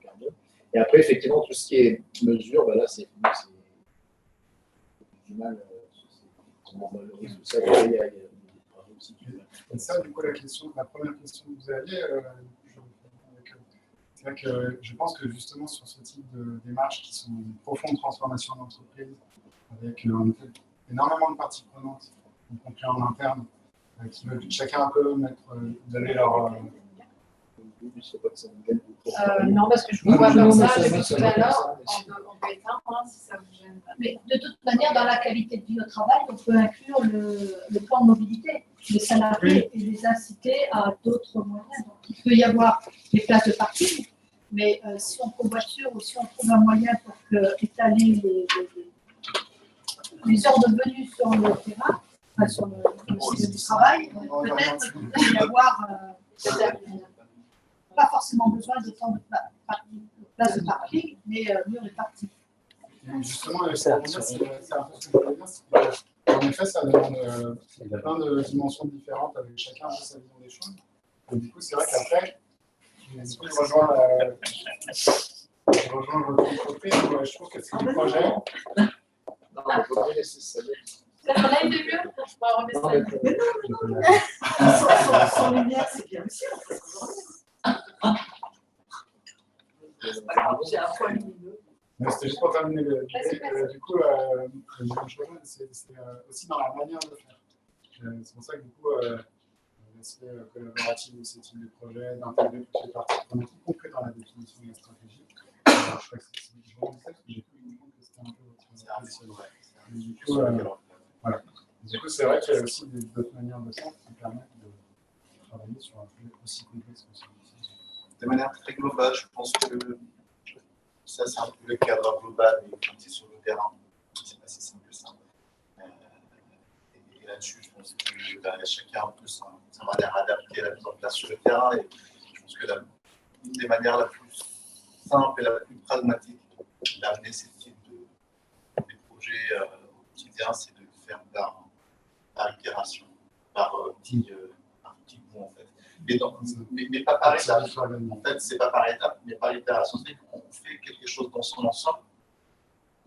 carbone. Et après, effectivement, tout ce qui est mesure, là, c'est du mal. On valorise tout ça. Et ça, du coup, la première question que vous aviez, c'est vrai que je pense que justement sur ce type de démarches qui sont une profonde transformation d'entreprise, avec énormément de parties prenantes, y compris en interne, qui veulent chacun un peu donner leur. Non, parce que je vous vois comme ça depuis tout à l'heure, on peut éteindre si ça vous gêne pas. Mais de toute manière, dans la qualité de vie au travail, on peut inclure le plan de mobilité, les salariés, et les inciter à d'autres moyens. Donc, il peut y avoir des places de parking, mais si on covoiture ou si on trouve un moyen pour étaler les heures de venue sur le terrain, sur le site du travail, peut-être qu'il peut y avoir pas forcément besoin de temps de place de parking, mais mieux réparti. Justement, c'est un peu ce que je voulais dire. En effet, ça demande plein de dimensions différentes avec chacun de sa vision des choses. Et du coup, c'est vrai qu'après, je rejoins votre côté. Je trouve que c'est des projets. Non, mais il faut bien laisser ça. Ça va été mieux? On va remettre ça. Mais non. Sans lumière, c'est bien aussi. J'ai un point lumineux. C'était juste pour terminer du coup, je rejoins, c'est aussi dans la manière de faire. C'est pour ça que du coup, l'aspect collaboratif de ce type de projet, d'intégrer toutes les parties prenantes, y compris dans la définition de la stratégie. Je crois que je vois ça parce que j'ai cru comprendre que c'était un peu votre positionnement. Du coup, voilà. Du coup, c'est vrai qu'il y a aussi d'autres manières de faire qui permettent de travailler sur un sujet aussi complexe que celui-ci. De manière très globale, je pense que ça, c'est un peu le cadre global, mais quand c'est sur le terrain, c'est pas si simple que ça. Et là-dessus, je pense que chacun a un peu sa manière adaptée à la mise en place sur le terrain. Et je pense que une des manières la plus simple et la plus pragmatique d'amener ce type de projet au quotidien, c'est de faire par itération, par petits bouts en fait. Mais pas par étapes. En fait, c'est pas par étapes, mais par itération. C'est qu'on fait quelque chose dans son ensemble,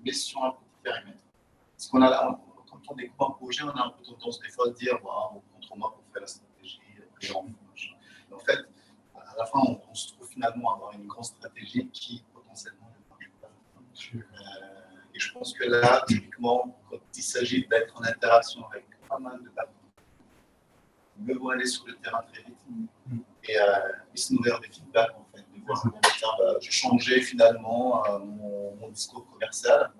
mais sur un petit périmètre. Parce qu'on a, quand on découpe un projet, on a un peu tendance des fois à dire, bah, on prend 3 mois pour faire la stratégie, après on fait. En fait, à la fin, on se trouve finalement à avoir une grande stratégie qui potentiellement ne marche pas. Et je pense que là, typiquement, quand il s'agit d'être en interaction avec pas mal de partenaires, mieux vaut aller sur le terrain très vite et se nourrir des feedbacks, en fait, de voir j'ai changé finalement mon discours commercial.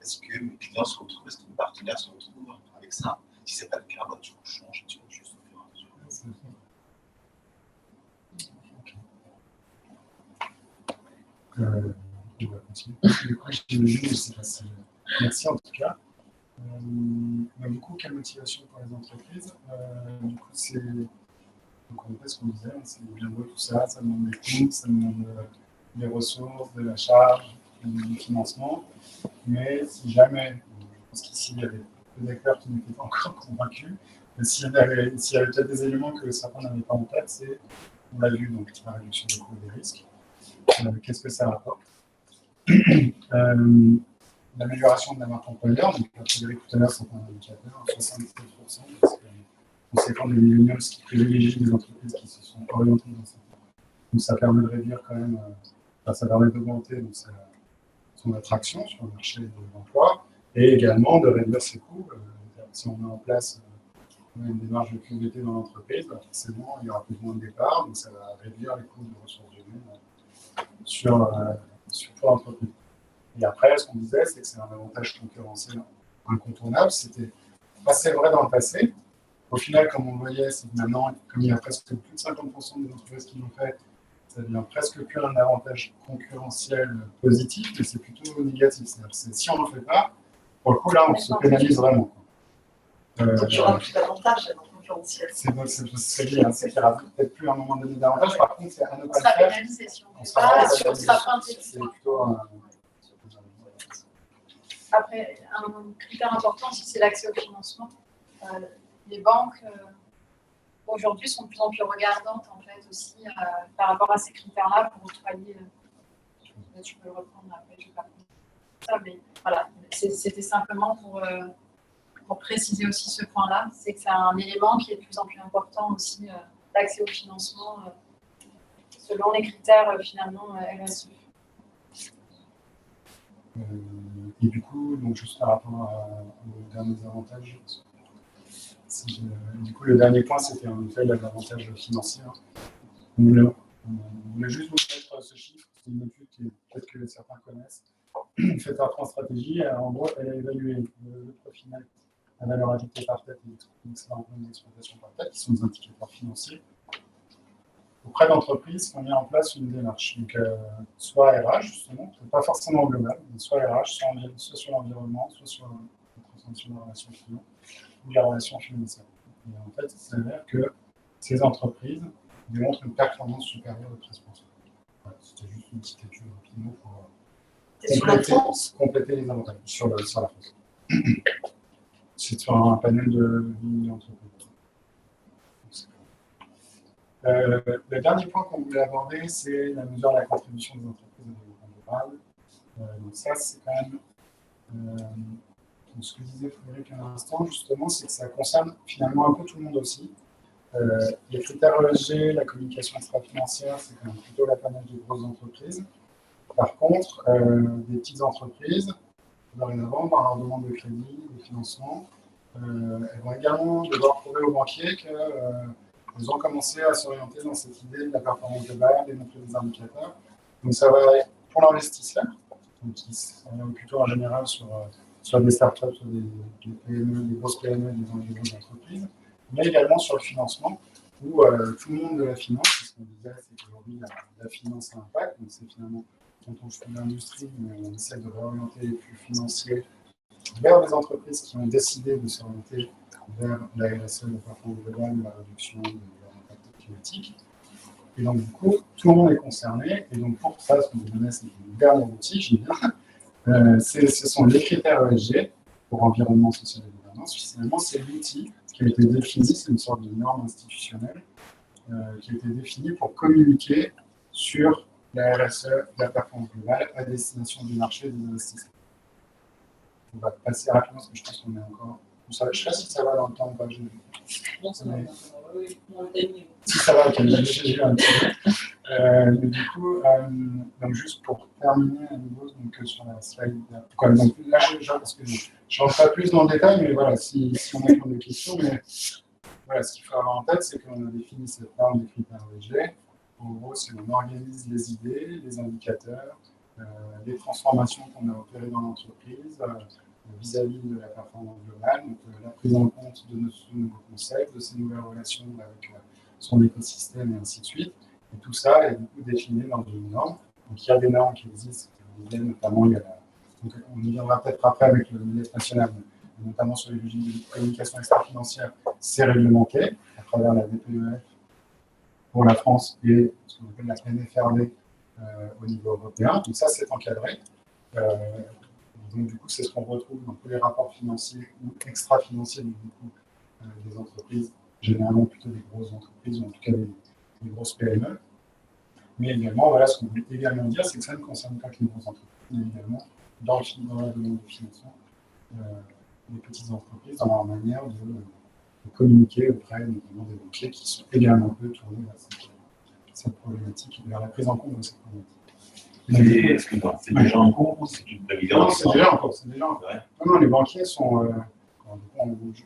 Est-ce que mes clients se retrouvent, est-ce que mes partenaires se retrouvent avec ça? Si ce n'est pas le cas, tu changes, tu juste au fur et à mesure. On va continuer. Du coup, je sais pas si... Merci en tout cas. Du coup, quelle motivation pour les entreprises? Du coup, c'est... Donc, on fait ce qu'on disait, c'est bien beau tout ça, ça demande des coûts, ça demande des ressources, de la charge, du financement. Mais si jamais, je pense qu'ici, il y avait des acteurs qui n'étaient pas encore convaincus, mais s'il y avait peut-être des éléments que certains n'avaient pas en tête, c'est, on l'a vu, donc la réduction des coûts et des risques. Qu'est-ce que ça rapporte? L'amélioration de la marque employeur, donc Frédéric tout à l'heure, c'est un indicateur, 77%, parce qu'on sait qu'on est des millennials qui privilégient des entreprises qui se sont orientées dans cette voie. Donc ça permet de réduire quand même, ça permet d'augmenter son attraction sur le marché de l'emploi et également de réduire ses coûts. Si on met en place une démarche de QVT dans l'entreprise, forcément il y aura plus de départ, donc ça va réduire les coûts de ressources humaines sur l'entreprise. Et après, ce qu'on disait, c'est que c'est un avantage concurrentiel incontournable. C'était assez vrai dans le passé. Au final, comme on le voyait, c'est que maintenant, comme il y a presque plus de 50% des entreprises qui l'ont fait, ça devient presque plus un avantage concurrentiel positif, mais c'est plutôt négatif. C'est-à-dire que si on ne le fait pas, pour le coup, là, on se pénalise vraiment. Donc, il y aura plus d'avantages concurrentiels. C'est bien, c'est qu'il n'y aura peut-être plus à un moment donné d'avantage. Par contre, c'est à ne pas On sera le faire. pénalisé si on On ne fait sera pas, pénalisé. on sera pointé. C'est plutôt Après, un critère important aussi, c'est l'accès au financement. Les banques, aujourd'hui, sont de plus en plus regardantes, en fait, aussi, par rapport à ces critères-là, pour octroyer. Je peux le reprendre après, je ne vais pas ça, mais voilà, c'était simplement pour préciser aussi ce point-là. C'est que c'est un élément qui est de plus en plus important aussi, l'accès au financement, selon les critères, finalement, RSE. Et du coup, donc juste par rapport aux derniers avantages, du coup, le dernier point, c'était en effet l'avantage financier. On voulait juste vous mettre ce chiffre, c'est une étude qui peut-être que certains connaissent. Faite par France Stratégie, en gros, elle a évalué le profil net, la valeur ajoutée par tête et l'expérience d'exploitation par tête, qui sont des indicateurs financiers, auprès d'entreprises qui ont mis en place une démarche. Donc, soit RH, justement, pas forcément global, mais soit RH, soit sur l'environnement, soit sur la transformation de la relation client ou la relation financière. Et en fait, il s'avère que ces entreprises démontrent une performance supérieure de 13%. Voilà, c'était juste une petite étude rapidement pour compléter les avantages sur la France. C'est sur un panel de 10 entreprises. Le dernier point qu'on voulait aborder, c'est la mesure de la contribution des entreprises au développement durable. Donc ça, c'est quand même ce que disait Frédéric à l'instant, justement, c'est que ça concerne finalement un peu tout le monde aussi. Les critères ESG, la communication extra-financière, c'est quand même plutôt la panel des grosses entreprises. Par contre, des petites entreprises, dorénavant, dans leur demande de crédit, de financement, elles vont également devoir prouver aux banquiers qu'elles ont commencé à s'orienter dans cette idée de la performance globale, démontrer des indicateurs. Donc ça va, pour l'investisseur, donc qui s'orientent plutôt en général sur des startups, sur des PME, des grosses PME, des grosses entreprises, mais également sur le financement, où tout le monde de la finance, ce qu'on disait, c'est qu'aujourd'hui, la finance a un impact, donc c'est finalement, quand on fait de l'industrie, on essaie de réorienter les flux financiers vers des entreprises qui ont décidé de s'orienter vers la RSE, la performance globale, la réduction de leur impact climatique. Et donc, du coup, tout le monde est concerné. Et donc, pour ça, ce qu'on vous donnait, c'est une dernière outil, j'y viens. Ce sont les critères ESG pour environnement, social et gouvernance. Finalement, c'est l'outil qui a été défini, c'est une sorte de norme institutionnelle qui a été définie pour communiquer sur la RSE, la performance globale, à destination du marché et des investisseurs. On va passer rapidement parce que je pense qu'on est encore. Je ne sais pas si ça va dans le temps ou pas. Non, ça va. Si ça va, ok, j'ai vu un petit peu. Mais du coup, donc juste pour terminer à nouveau donc, sur la slide. Donc là, parce que je ne rentre pas plus dans le détail, mais voilà, si on a des questions, mais voilà, ce qu'il faut avoir en tête, c'est qu'on a défini cette norme des critères ESG. En gros, c'est qu'on organise les idées, les indicateurs, les transformations qu'on a opérées dans l'entreprise vis-à-vis de la performance globale, donc la prise en compte de ce nouveau concept, de ces nouvelles relations avec son écosystème et ainsi de suite. Et tout ça est du coup défini dans une norme. Donc il y a des normes qui existent, notamment il y a donc, on y viendra peut-être après avec le MEDEF national, notamment sur les régimes de communication extra-financière, c'est réglementé à travers la DPEF pour la France et ce qu'on appelle la NFRD au niveau européen. Donc ça, c'est encadré. Donc, du coup, c'est ce qu'on retrouve dans tous les rapports financiers ou extra-financiers des entreprises, généralement plutôt des grosses entreprises, ou en tout cas des grosses PME. Mais également, voilà, ce qu'on veut également dire, c'est que ça ne concerne pas que les grosses entreprises, mais également dans le domaine du financement, les petites entreprises, dans leur manière de communiquer auprès notamment des banquiers qui sont également un peu tournés vers cette problématique, vers la prise en compte de cette problématique. C'est déjà en cours ou c'est une prévision? Non, c'est déjà en cours. Non, les banquiers sont.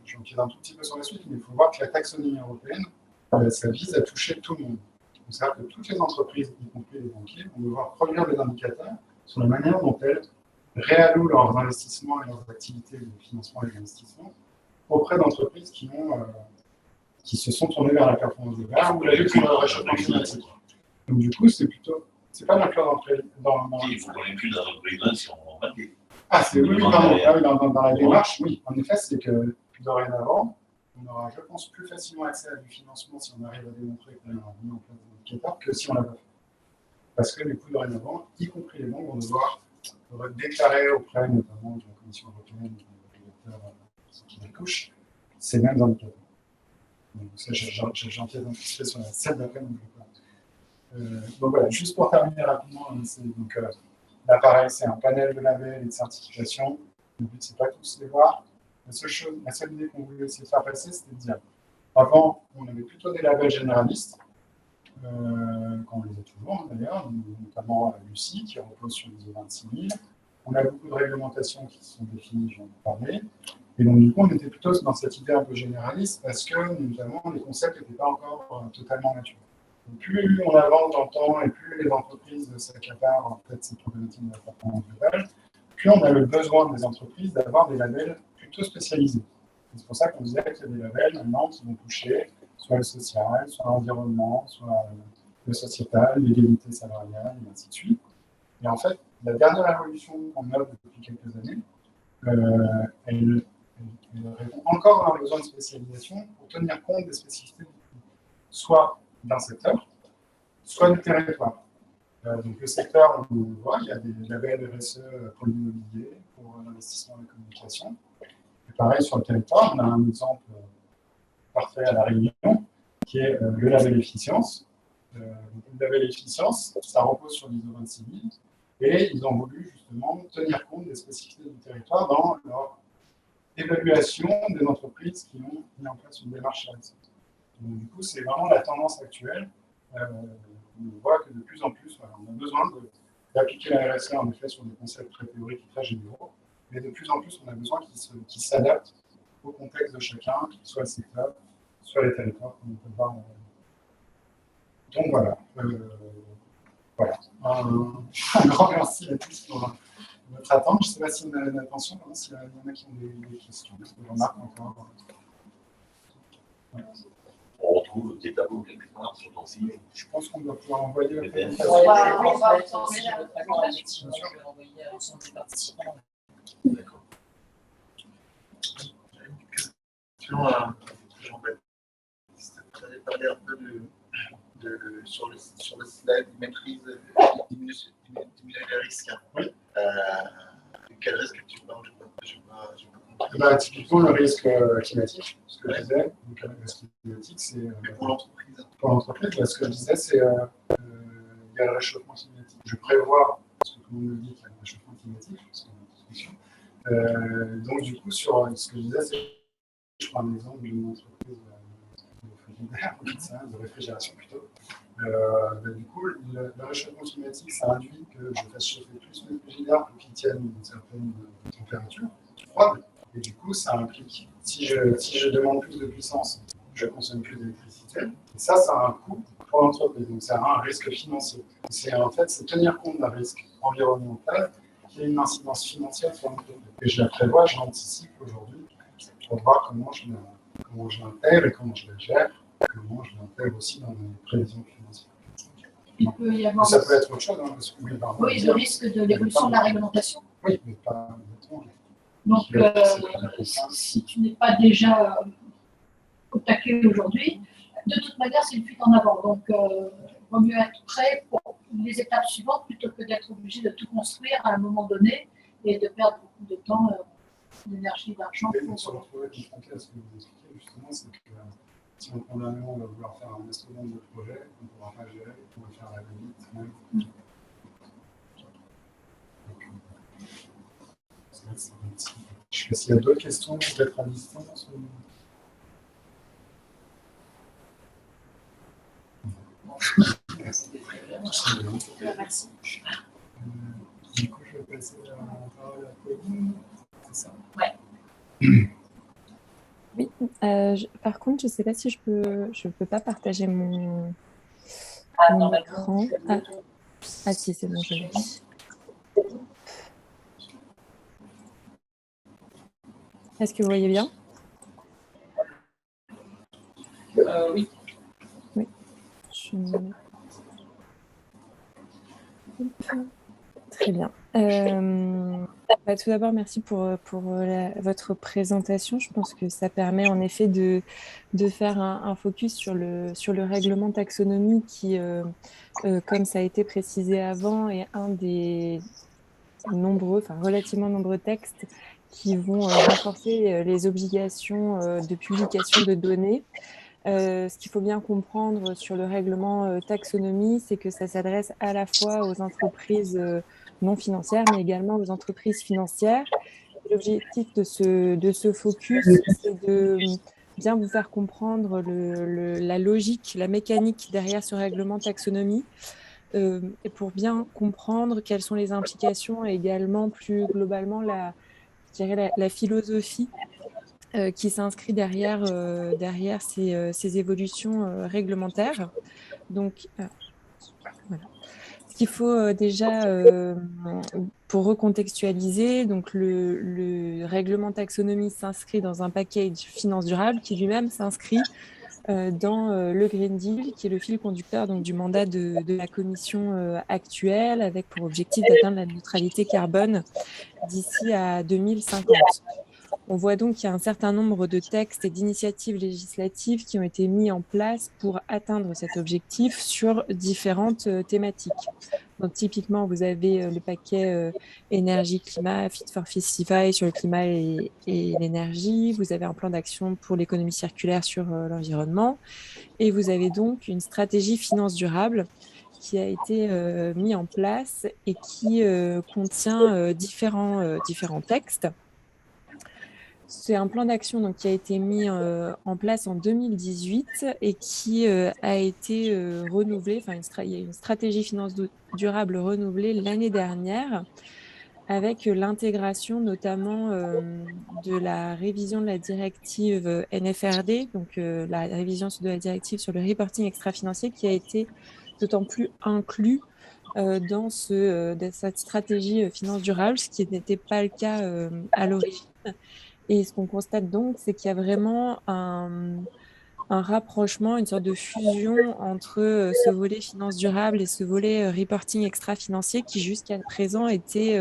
Je m'empiète un tout petit peu sur la suite, mais il faut voir que la taxonomie européenne, ça vise à toucher tout le monde. C'est-à-dire que toutes les entreprises, y compris les banquiers, vont devoir produire des indicateurs sur la manière dont elles réallouent leurs investissements et leurs activités de financement et d'investissement auprès d'entreprises qui se sont tournées vers la performance globale ou la lutte contre le réchauffement climatique. Donc, du coup, c'est plutôt. C'est pas l'inclure dans. Il faut qu'on inclue dans notre guideline si on va dire. Ah, c'est oui, pardon. Ah, oui, dans la démarche, oui. En effet, c'est que dorénavant, on aura, je pense, plus facilement accès à du financement si on arrive à démontrer qu'on a mis en place des indicateurs que si on l'a pas fait. Parce que, du coup, dorénavant, y compris les banques vont devoir déclarer auprès, notamment de la Commission européenne, des régulateurs qui les touchent, ces mêmes indicateurs. Donc, ça, j'empiète un petit peu sur la scène d'après, donc donc voilà, juste pour terminer rapidement, là pareil, c'est un panel de labels et de certification. Le but, c'est pas tous les voir. La seule idée qu'on voulait essayer de faire passer, c'était de dire, avant, on avait plutôt des labels généralistes, quand on les a toujours d'ailleurs, notamment Lucie, qui repose sur l'ISO 26000. On a beaucoup de réglementations qui sont définies, j'en ai parlé. Et donc, du coup, on était plutôt dans cette idée un peu généraliste parce que, notamment, les concepts n'étaient pas encore totalement matures. Plus on avance dans le temps et plus les entreprises s'accaparent en fait ces problématiques de la performance globale, plus on a le besoin des entreprises d'avoir des labels plutôt spécialisés. C'est pour ça qu'on disait qu'il y a des labels maintenant qui vont toucher soit le social, soit l'environnement, soit le sociétal, l'égalité salariale, et ainsi de suite. Et en fait, la dernière évolution qu'on a depuis quelques années, elle répond encore à un besoin de spécialisation pour tenir compte des spécificités soit d'un secteur, soit du territoire. Donc le secteur, on le voit, il y a des labels RSE pour l'immobilier, pour l'investissement et la communication. Et pareil, sur le territoire, on a un exemple parfait à La Réunion, qui est le label efficience. Donc, le label efficience, ça repose sur l'ISO 26000, et ils ont voulu justement tenir compte des spécificités du territoire dans leur évaluation des entreprises qui ont mis en place une démarche RSE. Donc, du coup, c'est vraiment la tendance actuelle. On voit que de plus en plus, on a besoin d'appliquer la RSE en effet sur des concepts très théoriques et très généraux, mais de plus en plus, on a besoin qu'ils s'adaptent au contexte de chacun, soit le secteur, soit les territoires, comme on peut le voir. Donc voilà. Voilà. Un grand merci à tous pour votre attente. Je ne sais pas si on a l'attention, s'il y en a qui ont des questions, des remarques encore. Ouais. On retrouve des tableaux quelque part sur ton site. Je pense qu'on doit pouvoir envoyer la présentation. On va envoyer la présentation. Je vais envoyer à l'ensemble des participants. D'accord. Jean-Baptiste, vous avez parlé un peu sur le slide maîtrise, diminuer les risques. Oui. Quel risque tu parles? Typiquement, le risque climatique, ce que je disais. Donc, le risque climatique, c'est. Mais pour l'entreprise. Pour l'entreprise, ce que je disais, c'est il y a le réchauffement climatique. Je prévois, parce que tout le monde me dit qu'il y a le réchauffement climatique, parce qu'on a une discussion. Donc, du coup, sur ce que je disais, c'est. Je prends un exemple d'une entreprise de réfrigération plutôt. Du coup, le réchauffement climatique, ça induit que je fasse chauffer plus mes frigidaires pour qu'ils tiennent une certaine température froide. Et du coup, ça implique, si je demande plus de puissance, je consomme plus d'électricité. Et ça a un coût pour l'entreprise. Donc, ça a un risque financier. C'est tenir compte d'un risque environnemental qui a une incidence financière sur l'entreprise. Et je la prévois, je l'anticipe aujourd'hui pour voir comment je l'intègre et comment je la gère, comment je l'intègre aussi dans mes prévisions financières. Il peut y avoir. Ça peut être autre chose. Parce que, oui, le risque de l'évolution de la réglementation. Oui, mais pas exactement. Donc, si tu n'es pas déjà au taquet aujourd'hui, de toute manière, c'est une fuite en avant. Donc, il vaut mieux être prêt pour les étapes suivantes plutôt que d'être obligé de tout construire à un moment donné et de perdre beaucoup de temps, d'énergie, d'argent. Sur le projet qui frontière, ce que vous expliquez justement, c'est que si on prend un an, on va vouloir faire un mastodonte de projet, on ne pourra pas gérer, on va faire la limite même. Je ne sais pas s'il y a d'autres questions, peut-être à distance. Merci. Du coup, je vais passer la parole à Pauline. C'est ça? Ouais. Oui, par contre, je ne sais pas si je peux pas partager mon écran. Ah si, c'est bon, je l'ai. Est-ce que vous voyez bien? Oui. Oui. Très bien. Tout d'abord, merci pour votre présentation. Je pense que ça permet en effet de faire un focus sur le règlement taxonomie qui, comme ça a été précisé avant, est un des relativement nombreux textes qui vont renforcer les obligations de publication de données. Ce qu'il faut bien comprendre sur le règlement taxonomie, c'est que ça s'adresse à la fois aux entreprises non financières, mais également aux entreprises financières. L'objectif de ce focus, c'est de bien vous faire comprendre la logique, la mécanique derrière ce règlement taxonomie, et pour bien comprendre quelles sont les implications et également plus globalement la philosophie qui s'inscrit derrière ces évolutions réglementaires. Donc, voilà. Ce qu'il faut déjà, pour recontextualiser, donc le règlement taxonomie s'inscrit dans un package finance durable qui lui-même s'inscrit dans le Green Deal, qui est le fil conducteur donc, du mandat de la Commission actuelle, avec pour objectif d'atteindre la neutralité carbone d'ici à 2050. On voit donc qu'il y a un certain nombre de textes et d'initiatives législatives qui ont été mis en place pour atteindre cet objectif sur différentes thématiques. Donc, typiquement, vous avez le paquet énergie-climat, Fit for 55 sur le climat et l'énergie. Vous avez un plan d'action pour l'économie circulaire sur l'environnement. Et vous avez donc une stratégie finance durable qui a été mis en place et qui contient différents textes. C'est un plan d'action qui a été mis en place en 2018 et qui a été renouvelé, il y a une stratégie finance durable renouvelée l'année dernière avec l'intégration notamment de la révision de la directive NFRD, donc la révision de la directive sur le reporting extra-financier qui a été d'autant plus inclus dans cette stratégie finance durable, ce qui n'était pas le cas à l'origine. Et ce qu'on constate donc, c'est qu'il y a vraiment un rapprochement, une sorte de fusion entre ce volet finance durable et ce volet reporting extra-financier qui jusqu'à présent était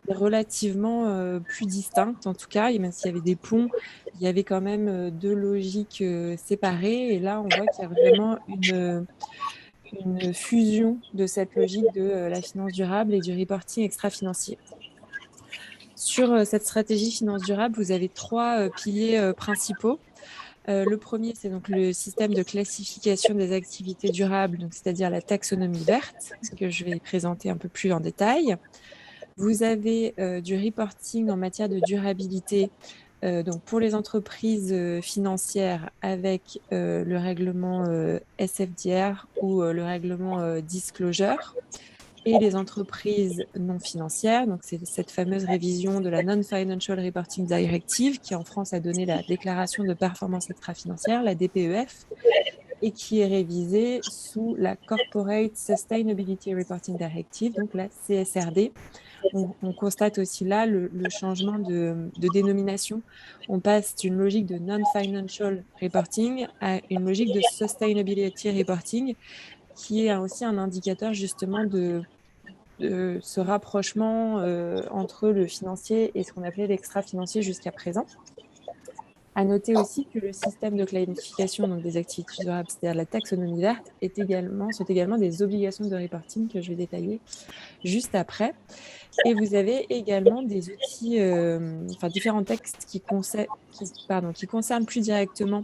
relativement plus distinctes en tout cas, et même s'il y avait des ponts, il y avait quand même deux logiques séparées, et là on voit qu'il y a vraiment une fusion de cette logique de la finance durable et du reporting extra-financier. Sur cette stratégie finance durable, vous avez trois piliers principaux. Le premier, c'est donc le système de classification des activités durables, c'est-à-dire la taxonomie verte, que je vais présenter un peu plus en détail. Vous avez du reporting en matière de durabilité, donc pour les entreprises financières avec le règlement SFDR ou le règlement Disclosure, et les entreprises non financières. Donc, c'est cette fameuse révision de la Non-Financial Reporting Directive qui, en France, a donné la déclaration de performance extra-financière, la DPEF, et qui est révisée sous la Corporate Sustainability Reporting Directive, donc la CSRD. On constate aussi là le changement de dénomination. On passe d'une logique de non-financial reporting à une logique de sustainability reporting, qui est aussi un indicateur justement de ce rapprochement entre le financier et ce qu'on appelait l'extra-financier jusqu'à présent. À noter aussi que le système de classification donc des activités durables, c'est-à-dire la taxonomie verte, sont également des obligations de reporting que je vais détailler juste après. Et vous avez également des outils, différents textes qui concernent plus directement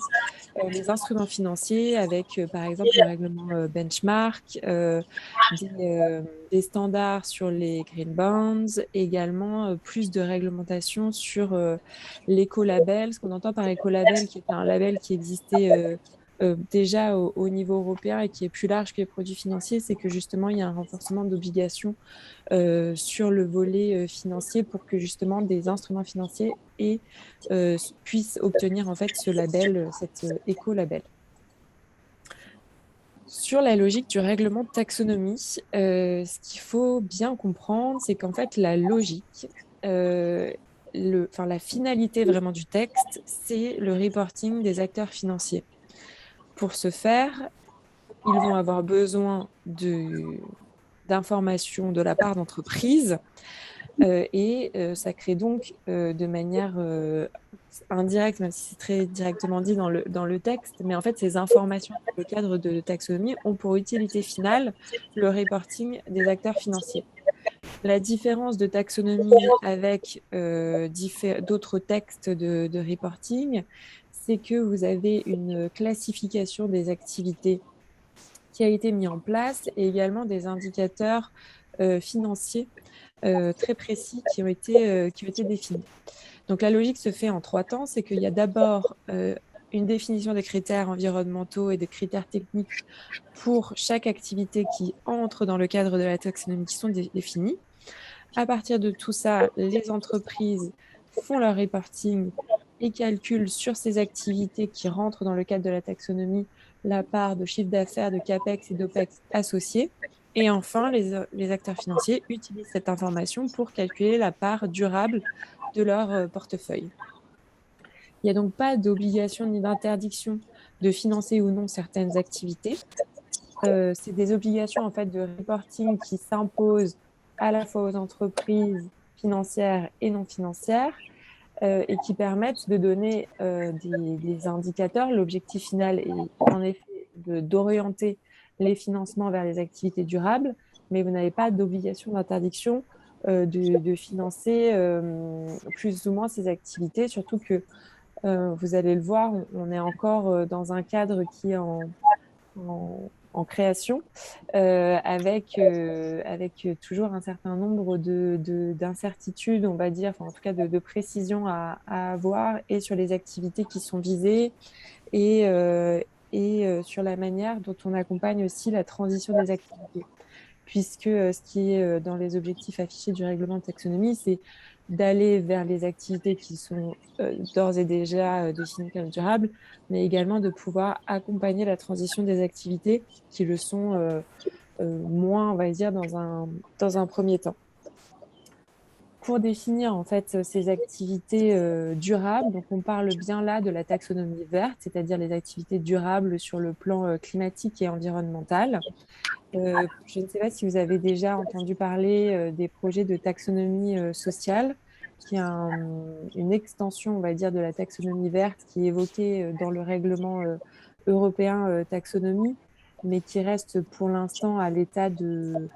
les instruments financiers avec, par exemple, le règlement benchmark, des standards sur les green bonds, également plus de réglementation sur l'écolabel. Ce qu'on entend par écolabel, qui est un label qui existait déjà au niveau européen et qui est plus large que les produits financiers, c'est que justement, il y a un renforcement d'obligations sur le volet financier pour que justement des instruments financiers puissent obtenir en fait ce label, cet écolabel. Sur la logique du règlement de taxonomie, ce qu'il faut bien comprendre, c'est qu'en fait la logique, la finalité vraiment du texte, c'est le reporting des acteurs financiers. Pour ce faire, ils vont avoir besoin d'informations de la part d'entreprises et ça crée donc de manière indirecte, même si c'est très directement dit dans le texte, mais en fait ces informations dans le cadre de taxonomie ont pour utilité finale le reporting des acteurs financiers. La différence de taxonomie avec d'autres textes de reporting, c'est que vous avez une classification des activités qui a été mise en place et également des indicateurs financiers très précis qui ont été définis. Donc la logique se fait en 3 temps, c'est qu'il y a d'abord une définition des critères environnementaux et des critères techniques pour chaque activité qui entre dans le cadre de la taxonomie qui sont définis. À partir de tout ça, les entreprises font leur reporting et calculent sur ces activités qui rentrent dans le cadre de la taxonomie la part de chiffre d'affaires, de CAPEX et d'OPEX associés. Et enfin, les acteurs financiers utilisent cette information pour calculer la part durable de leur portefeuille. Il n'y a donc pas d'obligation ni d'interdiction de financer ou non certaines activités. C'est des obligations en fait, de reporting qui s'imposent à la fois aux entreprises financières et non financières et qui permettent de donner des indicateurs. L'objectif final est en effet d'orienter les financements vers les activités durables, mais vous n'avez pas d'obligation d'interdiction de financer plus ou moins ces activités, surtout que vous allez le voir, on est encore dans un cadre qui est en création, avec toujours un certain nombre d'incertitudes, on va dire, en tout cas de précisions à avoir, et sur les activités qui sont visées, et sur la manière dont on accompagne aussi la transition des activités. Puisque ce qui est dans les objectifs affichés du règlement de taxonomie, c'est d'aller vers les activités qui sont d'ores et déjà définies comme durables, mais également de pouvoir accompagner la transition des activités qui le sont moins, on va dire, dans un premier temps. Pour définir en fait ces activités durables, donc on parle bien là de la taxonomie verte, c'est-à-dire les activités durables sur le plan climatique et environnemental. Je ne sais pas si vous avez déjà entendu parler des projets de taxonomie sociale, qui est une extension, on va dire, de la taxonomie verte qui est évoquée dans le règlement européen taxonomie, mais qui reste pour l'instant à l'état de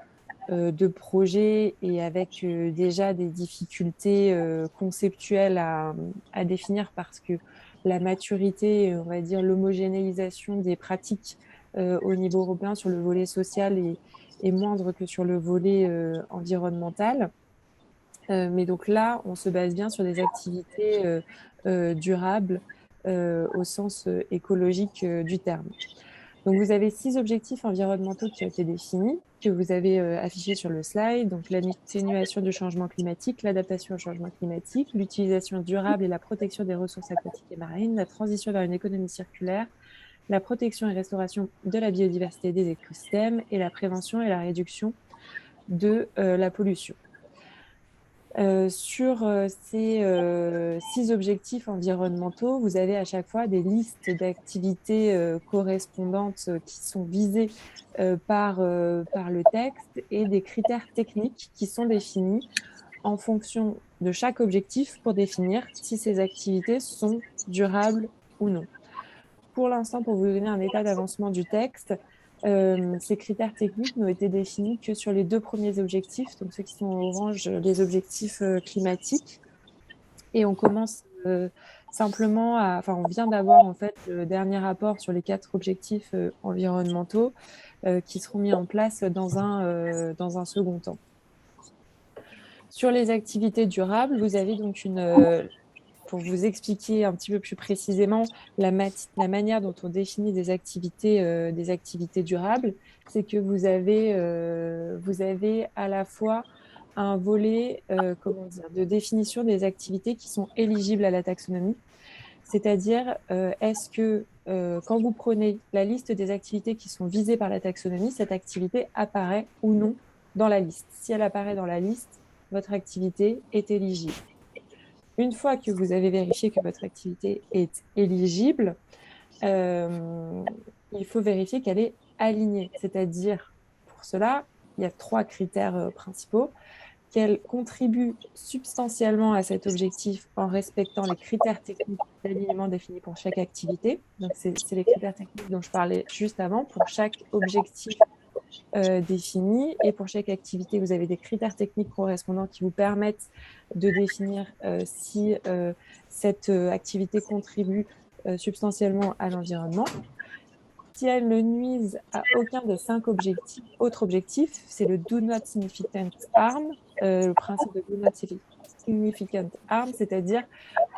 projet et avec déjà des difficultés conceptuelles à définir parce que la maturité, on va dire l'homogénéisation des pratiques au niveau européen sur le volet social est moindre que sur le volet environnemental. Mais donc là, on se base bien sur des activités durables au sens écologique du terme. Donc, vous avez 6 objectifs environnementaux qui ont été définis, que vous avez affichés sur le slide. Donc, l'atténuation du changement climatique, l'adaptation au changement climatique, l'utilisation durable et la protection des ressources aquatiques et marines, la transition vers une économie circulaire, la protection et restauration de la biodiversité des écosystèmes et la prévention et la réduction de la pollution. Sur ces 6 objectifs environnementaux, vous avez à chaque fois des listes d'activités correspondantes qui sont visées par le texte et des critères techniques qui sont définis en fonction de chaque objectif pour définir si ces activités sont durables ou non. Pour l'instant, pour vous donner un état d'avancement du texte, ces critères techniques n'ont été définis que sur les 2 premiers objectifs, donc ceux qui sont en orange, les objectifs climatiques. Et on commence simplement on vient d'avoir en fait le dernier rapport sur les 4 objectifs environnementaux qui seront mis en place dans un second temps. Sur les activités durables, vous avez donc pour vous expliquer un petit peu plus précisément la manière dont on définit des activités durables, c'est que vous avez à la fois un volet de définition des activités qui sont éligibles à la taxonomie, c'est-à-dire est-ce que quand vous prenez la liste des activités qui sont visées par la taxonomie, cette activité apparaît ou non dans la liste. Si elle apparaît dans la liste, votre activité est éligible. Une fois que vous avez vérifié que votre activité est éligible, il faut vérifier qu'elle est alignée. C'est-à-dire, pour cela, il y a 3 critères principaux, qu'elle contribue substantiellement à cet objectif en respectant les critères techniques d'alignement définis pour chaque activité. Donc, c'est les critères techniques dont je parlais juste avant. Pour chaque objectif définis et pour chaque activité, vous avez des critères techniques correspondants qui vous permettent de définir si cette activité contribue substantiellement à l'environnement. Si elle ne nuise à aucun des 5 autres objectifs, c'est le Do Not Significant Harm, le principe de Do Not Significant Harm, c'est-à-dire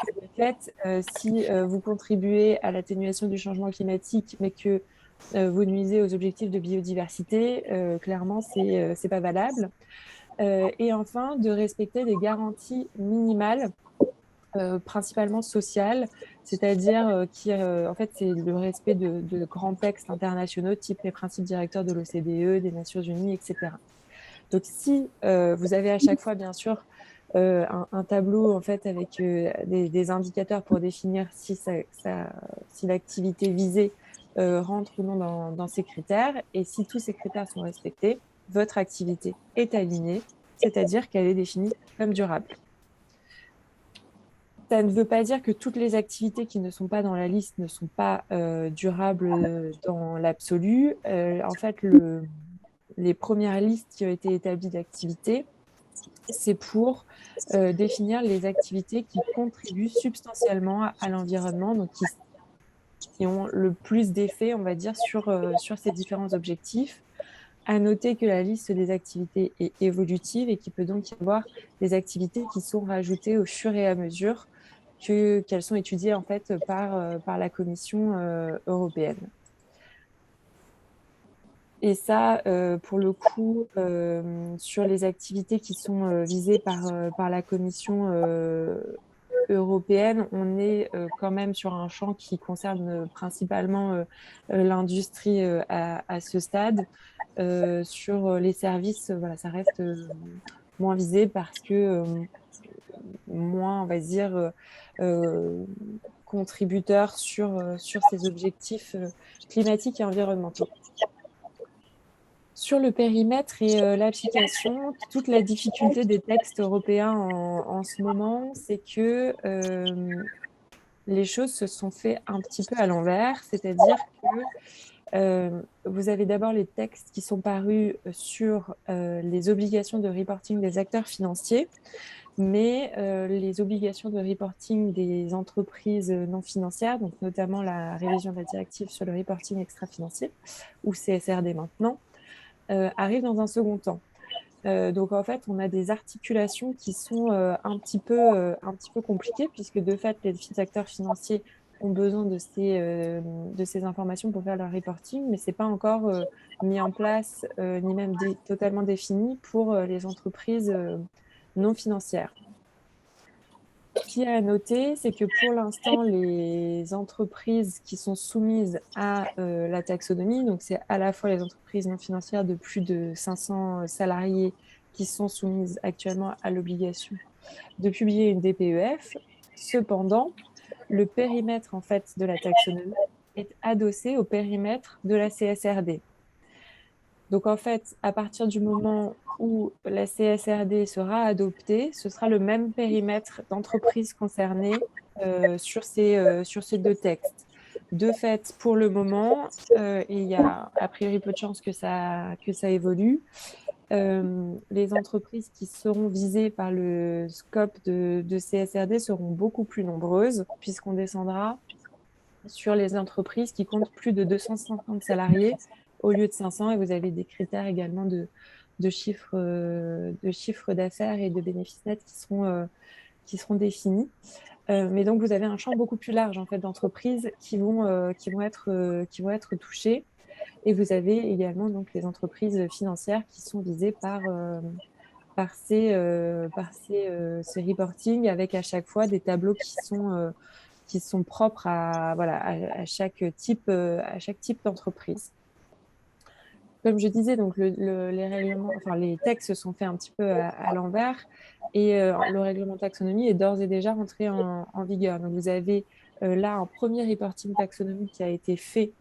que en fait, si vous contribuez à l'atténuation du changement climatique, mais que vous nuisez aux objectifs de biodiversité, clairement, c'est pas valable. Et enfin, de respecter des garanties minimales, principalement sociales, c'est-à-dire en fait, c'est le respect de grands textes internationaux, type les principes directeurs de l'OCDE, des Nations Unies, etc. Donc, si vous avez à chaque fois, bien sûr, un tableau en fait, avec des indicateurs pour définir si l'activité visée rentre ou non dans ces critères. Et si tous ces critères sont respectés, votre activité est alignée, c'est-à-dire qu'elle est définie comme durable. Ça ne veut pas dire que toutes les activités qui ne sont pas dans la liste ne sont pas durables dans l'absolu. En fait, les premières listes qui ont été établies d'activités, c'est pour définir les activités qui contribuent substantiellement à l'environnement, donc qui ont le plus d'effet, on va dire, sur ces différents objectifs. À noter que la liste des activités est évolutive et qu'il peut donc y avoir des activités qui sont rajoutées au fur et à mesure qu'elles sont étudiées en fait par la Commission européenne. Et ça, pour le coup, sur les activités qui sont visées par la Commission européenne, on est quand même sur un champ qui concerne principalement l'industrie à ce stade. Sur les services, voilà, ça reste moins visé parce que moins, on va dire, contributeur sur ces objectifs climatiques et environnementaux. Sur le périmètre et l'application, toute la difficulté des textes européens en ce moment, c'est que les choses se sont faites un petit peu à l'envers, c'est-à-dire que vous avez d'abord les textes qui sont parus sur les obligations de reporting des acteurs financiers, mais les obligations de reporting des entreprises non financières, donc notamment la révision de la directive sur le reporting extra-financier, ou CSRD maintenant, arrivent dans un second temps. Donc en fait, on a des articulations qui sont un petit peu compliquées, puisque de fait, les acteurs financiers ont besoin de ces informations pour faire leur reporting, mais ce n'est pas encore mis en place, ni même totalement défini pour les entreprises non financières. Ce qu'il y a à noter, c'est que pour l'instant, les entreprises qui sont soumises à la taxonomie, donc c'est à la fois les entreprises non financières de plus de 500 salariés qui sont soumises actuellement à l'obligation de publier une DPEF. Cependant, le périmètre en fait de la taxonomie est adossé au périmètre de la CSRD. Donc en fait, à partir du moment où la CSRD sera adoptée, ce sera le même périmètre d'entreprises concernées sur ces deux textes. De fait, pour le moment, et il y a a priori peu de chances que ça évolue, les entreprises qui seront visées par le scope de CSRD seront beaucoup plus nombreuses, puisqu'on descendra sur les entreprises qui comptent plus de 250 salariés au lieu de 500, et vous avez des critères également de chiffre d'affaires et de bénéfices nets qui seront définis. Mais donc, vous avez un champ beaucoup plus large en fait, d'entreprises qui vont être touchées. Et vous avez également donc, les entreprises financières qui sont visées par ces reportings, avec à chaque fois des tableaux qui sont propres à chaque type d'entreprise. Comme je disais, donc les textes se sont faits un petit peu à l'envers, et le règlement taxonomie est d'ores et déjà rentré en vigueur. Donc vous avez là un premier reporting taxonomie qui a été fait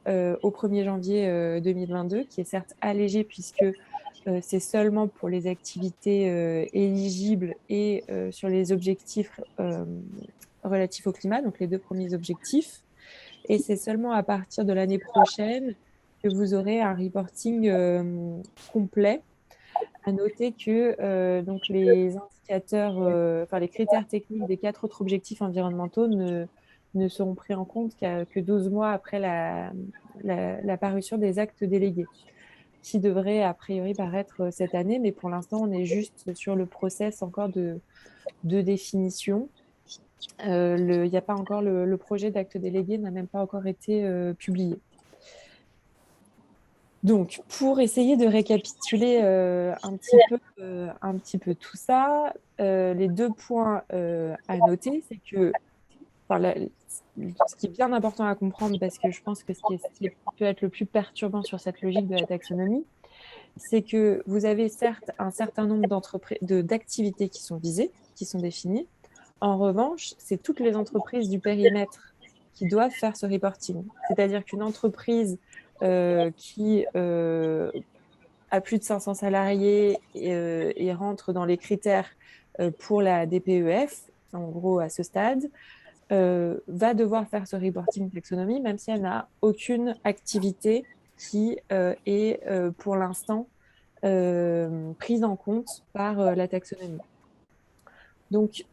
au 1er janvier 2022, qui est certes allégé puisque c'est seulement pour les activités éligibles et sur les objectifs relatifs au climat, donc les 2 premiers objectifs. Et c'est seulement à partir de l'année prochaine que vous aurez un reporting complet. À noter que donc les indicateurs, les critères techniques des 4 autres objectifs environnementaux ne seront pris en compte que 12 mois après la parution des actes délégués, qui devrait a priori paraître cette année, mais pour l'instant, on est juste sur le process encore de définition. Il n'y a pas encore le projet d'acte délégué n'a même pas encore été publié. Donc, pour essayer de récapituler un petit peu tout ça, les 2 points à noter, c'est que ce qui est bien important à comprendre, parce que je pense que ce qui peut être le plus perturbant sur cette logique de la taxonomie, c'est que vous avez certes un certain nombre d'activités qui sont visées, qui sont définies. En revanche, c'est toutes les entreprises du périmètre qui doivent faire ce reporting. C'est-à-dire qu'une entreprise qui a plus de 500 salariés et rentre dans les critères pour la DPEF, en gros à ce stade, va devoir faire ce reporting taxonomie, même si elle n'a aucune activité qui est pour l'instant prise en compte par la taxonomie. Donc,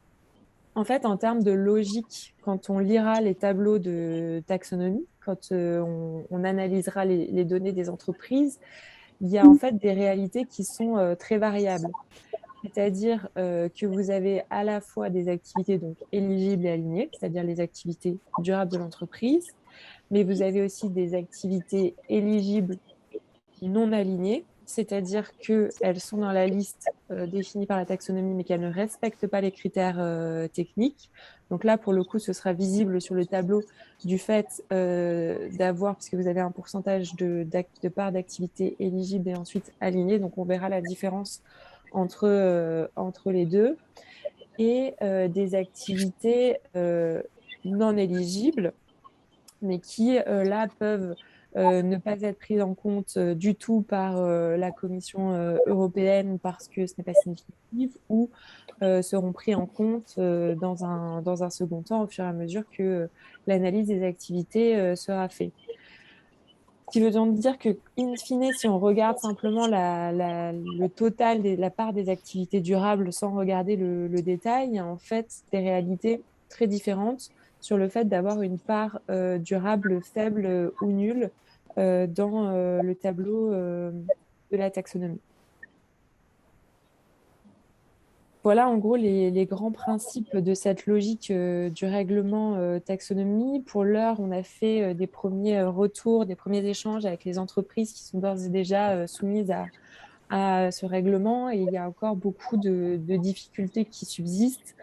en fait, en termes de logique, quand on lira les tableaux de taxonomie, quand on analysera les données des entreprises, il y a en fait des réalités qui sont très variables. C'est-à-dire que vous avez à la fois des activités donc éligibles et alignées, c'est-à-dire les activités durables de l'entreprise, mais vous avez aussi des activités éligibles non alignées, c'est-à-dire qu'elles sont dans la liste définie par la taxonomie, mais qu'elles ne respectent pas les critères techniques. Donc là, pour le coup, ce sera visible sur le tableau du fait d'avoir, puisque vous avez un pourcentage de part d'activité éligible et ensuite alignée, donc on verra la différence entre les deux, et des activités non éligibles, mais qui, là, peuvent ne pas être prises en compte du tout par la Commission européenne parce que ce n'est pas significatif, ou seront pris en compte dans un second temps au fur et à mesure que l'analyse des activités sera faite. Ce qui veut donc dire que, in fine, si on regarde simplement le total de la part des activités durables sans regarder le détail, il y a en fait des réalités très différentes sur le fait d'avoir une part durable faible ou nulle dans le tableau de la taxonomie. Voilà en gros les grands principes de cette logique du règlement taxonomie. Pour l'heure, on a fait des premiers retours, des premiers échanges avec les entreprises qui sont d'ores et déjà soumises à ce règlement, et il y a encore beaucoup de difficultés qui subsistent.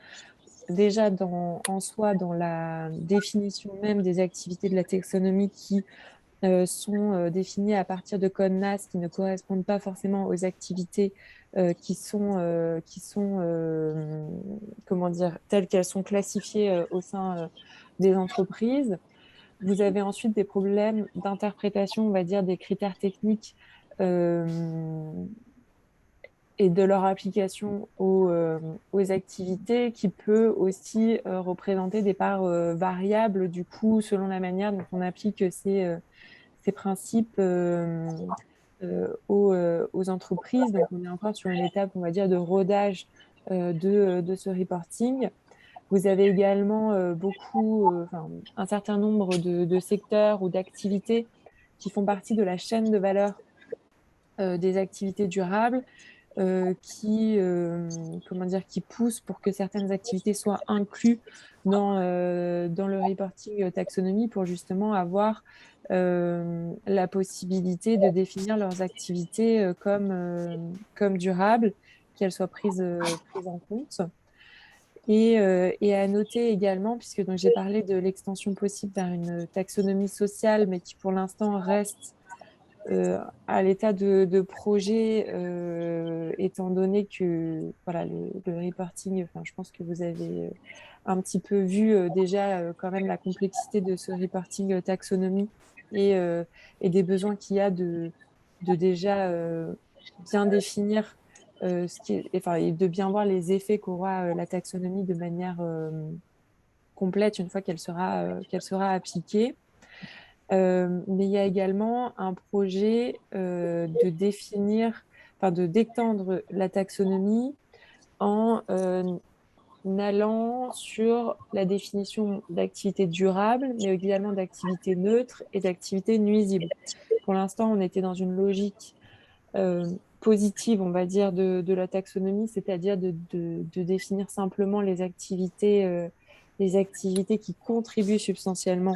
Déjà en soi, dans la définition même des activités de la taxonomie qui sont définies à partir de codes NAS qui ne correspondent pas forcément aux activités qui sont comment dire, telles qu'elles sont classifiées au sein des entreprises. Vous avez ensuite des problèmes d'interprétation, on va dire, des critères techniques et de leur application aux activités, qui peut aussi représenter des parts variables, du coup, selon la manière dont on applique ces principes aux entreprises. Donc, on est encore sur une étape, on va dire, de rodage de ce reporting. Vous avez également un certain nombre de secteurs ou d'activités qui font partie de la chaîne de valeur des activités durables, qui poussent pour que certaines activités soient incluses dans le reporting taxonomie, pour justement avoir la possibilité de définir leurs activités comme durables, qu'elles soient prises en compte. Et à noter également, puisque j'ai parlé de l'extension possible vers une taxonomie sociale, mais qui pour l'instant reste à l'état de projet, étant donné que voilà, le reporting, je pense que vous avez un petit peu vu déjà quand même la complexité de ce reporting taxonomie et des besoins qu'il y a de déjà bien définir et de bien voir les effets qu'aura la taxonomie de manière complète une fois qu'elle sera appliquée. Mais il y a également un projet d'étendre la taxonomie en allant sur la définition d'activité durable, mais également d'activité neutre et d'activité nuisible. Pour l'instant, on était dans une logique positive, on va dire, de la taxonomie, c'est-à-dire de définir simplement les activités qui contribuent substantiellement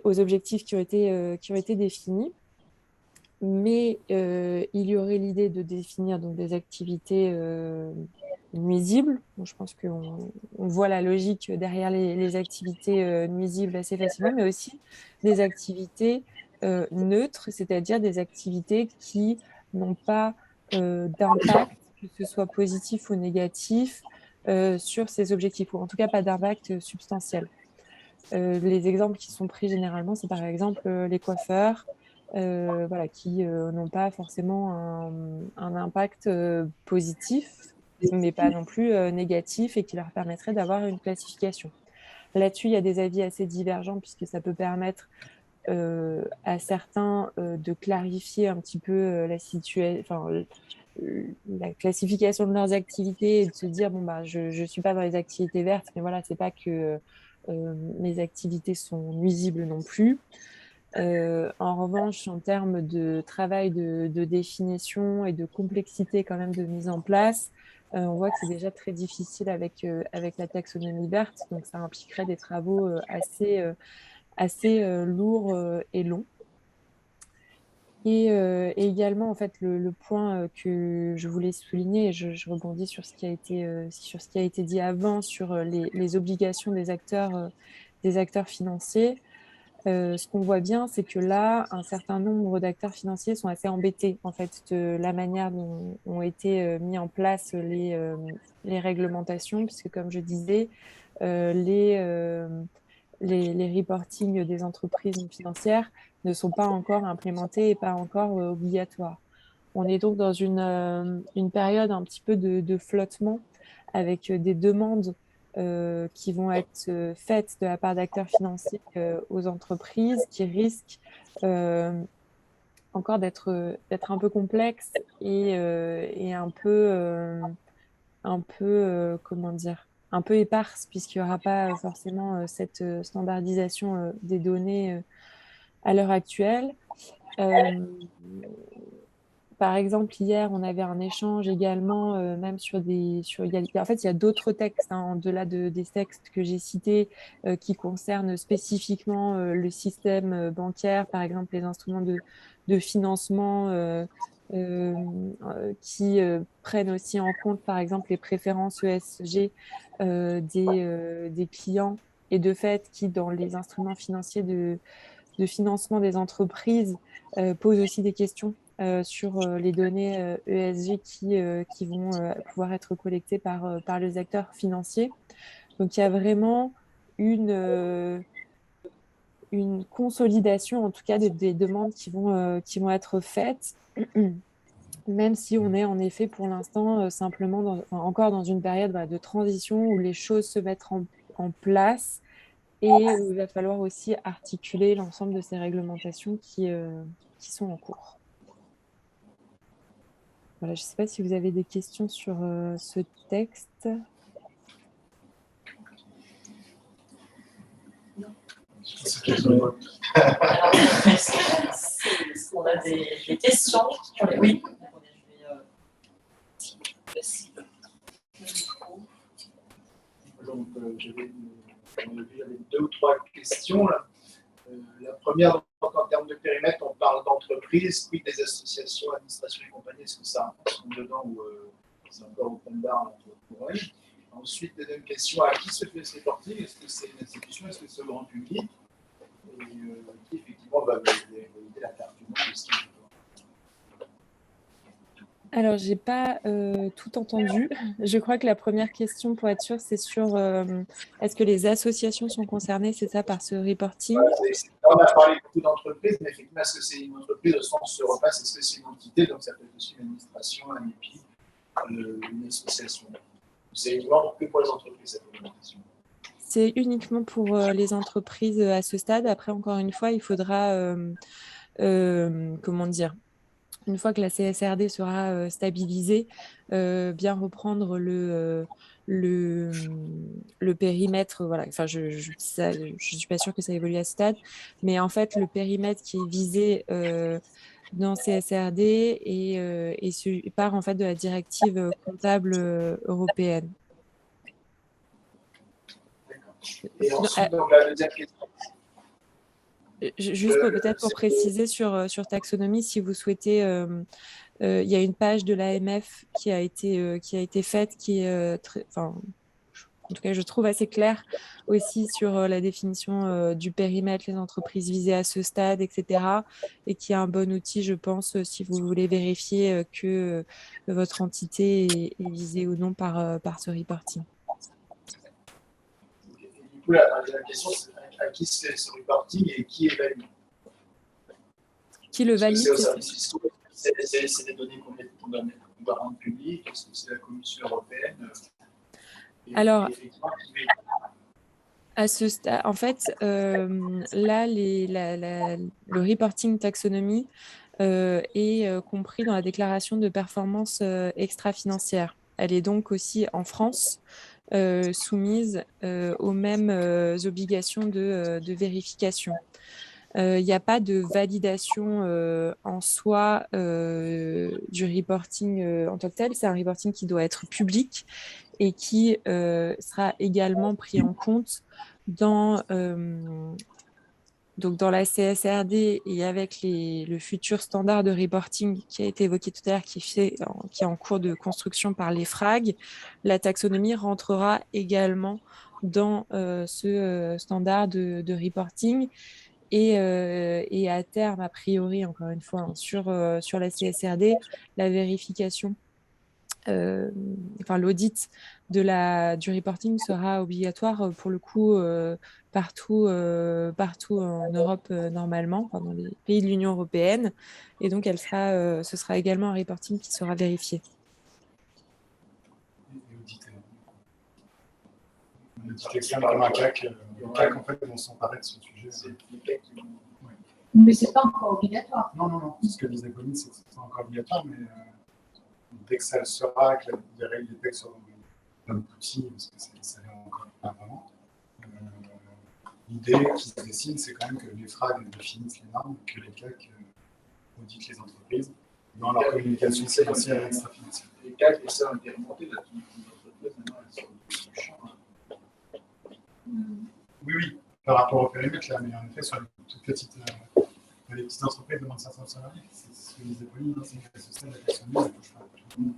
aux objectifs qui ont été définis. Mais il y aurait l'idée de définir donc des activités nuisibles. Bon, je pense qu'on voit la logique derrière les activités nuisibles assez facilement, mais aussi des activités neutres, c'est-à-dire des activités qui n'ont pas d'impact, que ce soit positif ou négatif, sur ces objectifs, ou en tout cas pas d'impact substantiel. Les exemples qui sont pris généralement, c'est par exemple les coiffeurs, qui n'ont pas forcément un impact positif, mais pas non plus négatif, et qui leur permettrait d'avoir une classification. Là-dessus, il y a des avis assez divergents, puisque ça peut permettre à certains de clarifier un petit peu la classification de leurs activités, et de se dire je suis pas dans les activités vertes, mais voilà, c'est pas que mes activités sont nuisibles non plus. En revanche, en termes de travail de définition et de complexité quand même de mise en place, on voit que c'est déjà très difficile avec la taxonomie verte, donc ça impliquerait des travaux assez lourds et longs. Et également, en fait, le point que je voulais souligner, et je rebondis sur ce qui a été dit avant, sur les obligations des acteurs financiers. Ce qu'on voit bien, c'est que là, un certain nombre d'acteurs financiers sont assez embêtés, en fait, de la manière dont ont été mis en place les réglementations, puisque, comme je disais, les reportings des entreprises financières ne sont pas encore implémentés et pas encore obligatoires. On est donc dans une période un petit peu de flottement avec des demandes qui vont être faites de la part d'acteurs financiers aux entreprises qui risquent encore d'être un peu complexes et comment dire, un peu éparses, puisqu'il n'y aura pas forcément cette standardisation des données à l'heure actuelle. Par exemple, hier, on avait un échange également, même sur en fait, il y a d'autres textes, hein, en-delà des textes que j'ai cités, qui concernent spécifiquement le système bancaire, par exemple, les instruments de financement qui prennent aussi en compte, par exemple, les préférences ESG des clients et de fait, qui, dans les instruments financiers de financement des entreprises, posent aussi des questions sur les données ESG qui vont pouvoir être collectées par les acteurs financiers. Donc, il y a vraiment une consolidation, en tout cas, des demandes qui vont être faites, même si on est en effet pour l'instant simplement encore dans une période de transition où les choses se mettent en place et où il va falloir aussi articuler l'ensemble de ces réglementations qui sont en cours. Voilà, je ne sais pas si vous avez des questions sur ce texte. Alors, est-ce qu'on a des questions sur les... Oui. Donc, j'avais deux ou trois questions. Là. La première, donc, en termes de périmètre, on parle d'entreprise, puis des associations, administrations et compagnie. Est-ce que ça rentre dedans ou c'est encore au point de barre pour elles? Ensuite, deuxième question, à qui se fait ce reporting? Est-ce que c'est une institution? Est-ce que c'est le grand public? Et qui, effectivement, va valider la pertinence de Alors, je n'ai pas tout entendu. Je crois que la première question, pour être sûre, c'est sur est-ce que les associations sont concernées, c'est ça, par ce reporting? On a parlé beaucoup d'entreprises, mais effectivement, est-ce que c'est une entreprise au sens repasse? Est-ce que c'est une entité? Donc, ça peut être aussi une administration, un EPI, une association. C'est uniquement que pour les entreprises, cette réglementation. C'est uniquement pour les entreprises à ce stade. Après, encore une fois, il faudra, comment dire, une fois que la CSRD sera stabilisée, bien reprendre le périmètre. Voilà. Enfin, je ne suis pas sûre que ça évolue à ce stade, mais en fait, le périmètre qui est visé dans CSRD et part en fait de la directive comptable européenne. Et ensuite, donc, la deuxième question. Juste peut-être pour préciser sur taxonomie, si vous souhaitez, il y a une page de l'AMF qui a été faite, qui est en tout cas, je trouve assez claire aussi sur la définition du périmètre, les entreprises visées à ce stade, etc. Et qui est un bon outil, je pense, si vous voulez vérifier que votre entité est visée ou non par ce reporting. Du coup, la question, c'est à qui se fait ce reporting et qui évalue? Qui le valide? C'est au service fiscal, c'est des données qu'on doit rendre publiques, est-ce que c'est la Commission européenne? Alors, à ce stade, en fait, là, le reporting taxonomie est compris dans la déclaration de performance extra-financière. Elle est donc aussi en France soumise aux mêmes obligations de vérification. Il n'y a pas de validation en soi du reporting en tant que tel. C'est un reporting qui doit être public et qui sera également pris en compte dans donc dans la CSRD et avec le futur standard de reporting qui a été évoqué tout à l'heure, qui est en cours de construction par l'EFRAG, la taxonomie rentrera également dans ce standard de reporting. Et à terme, a priori, encore une fois, hein, sur la CSRD, la vérification, l'audit du reporting sera obligatoire pour le coup partout en Europe normalement, dans les pays de l'Union européenne. Et donc, ce sera également un reporting qui sera vérifié. On dit externe comme un CAC. Les CAC, en fait, vont s'emparer de ce sujet. Mais ce n'est pas encore obligatoire. Non. Ce que disait Pauline, c'est que ce n'est pas encore obligatoire, mais dès que ça le sera, que les règles des textes seront comme outils, parce que ça n'est encore pas vraiment. L'idée qui se dessine, c'est quand même que les FRAG définissent les normes, que les CAC auditent les entreprises dans leur communication financière et extra-financière. Les CAC essaient d'implémenter la entreprise maintenant, elles sont du champ. Oui, par rapport au périmètre, là, mais en effet, sur les toutes petites, les petites entreprises de moins de 500 salariés, c'est ce que disait Pauline, c'est que ce système de la taxonomie, ça touche pas tout le monde.